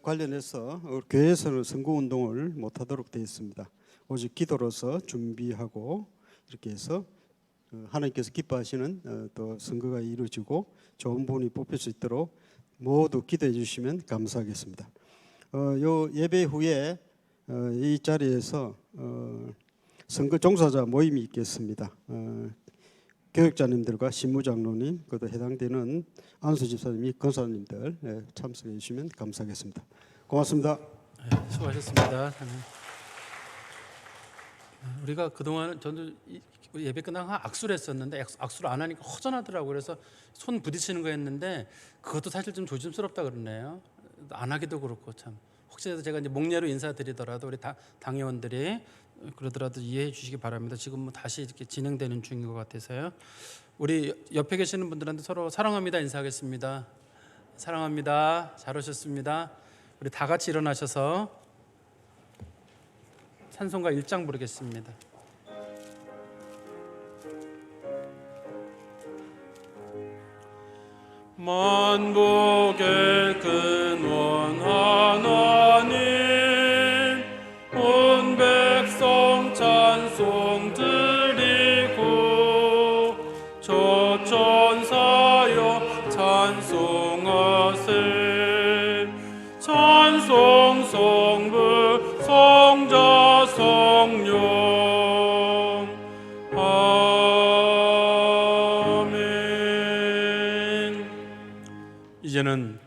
관련해서 교회에서는 선거운동을 못하도록 되어 있습니다. 오직 기도로서 준비하고 이렇게 해서 하나님께서 기뻐하시는 또 선거가 이루어지고 좋은 분이 뽑힐 수 있도록 모두 기도해 주시면 감사하겠습니다. 요 예배 후에 이 자리에서 선거 종사자 모임이 있겠습니다. 교육자님들과 신무장로님, 그도 해당되는 안수 집사님이 권사님들 참석해 주시면 감사하겠습니다. 고맙습니다. 네, 수고하셨습니다. 우리가 그동안 저도 예배 끝나고 악수를 했었는데 악수를 안 하니까 허전하더라고요. 그래서 손 부딪히는 거 했는데 그것도 사실 좀 조심스럽다 그러네요. 안 하기도 그렇고 참. 혹시라도 제가 이제 목례로 인사드리더라도 우리 당회원들이 그러더라도 이해해 주시기 바랍니다. 지금 뭐 다시 이렇게 진행되는 중인 것 같아서요. 우리 옆에 계시는 분들한테 서로 사랑합니다 인사하겠습니다. 사랑합니다. 잘 오셨습니다. 우리 다 같이 일어나셔서 찬송가 1장 부르겠습니다. 만복의 근원 하나님, 온 백성 찬송 드리고 저천사여 찬송하세. 찬송 성부 성자 성령. 이제는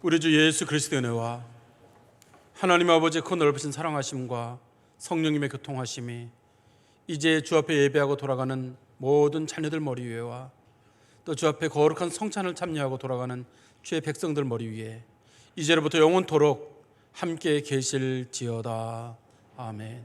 우리 주 예수 그리스도의 은혜와 하나님 아버지의 그 넓으신 사랑하심과 성령님의 교통하심이 이제 주 앞에 예배하고 돌아가는 모든 자녀들 머리 위에와 또 주 앞에 거룩한 성찬을 참여하고 돌아가는 주의 백성들 머리 위에 이제로부터 영원토록 함께 계실지어다. 아멘.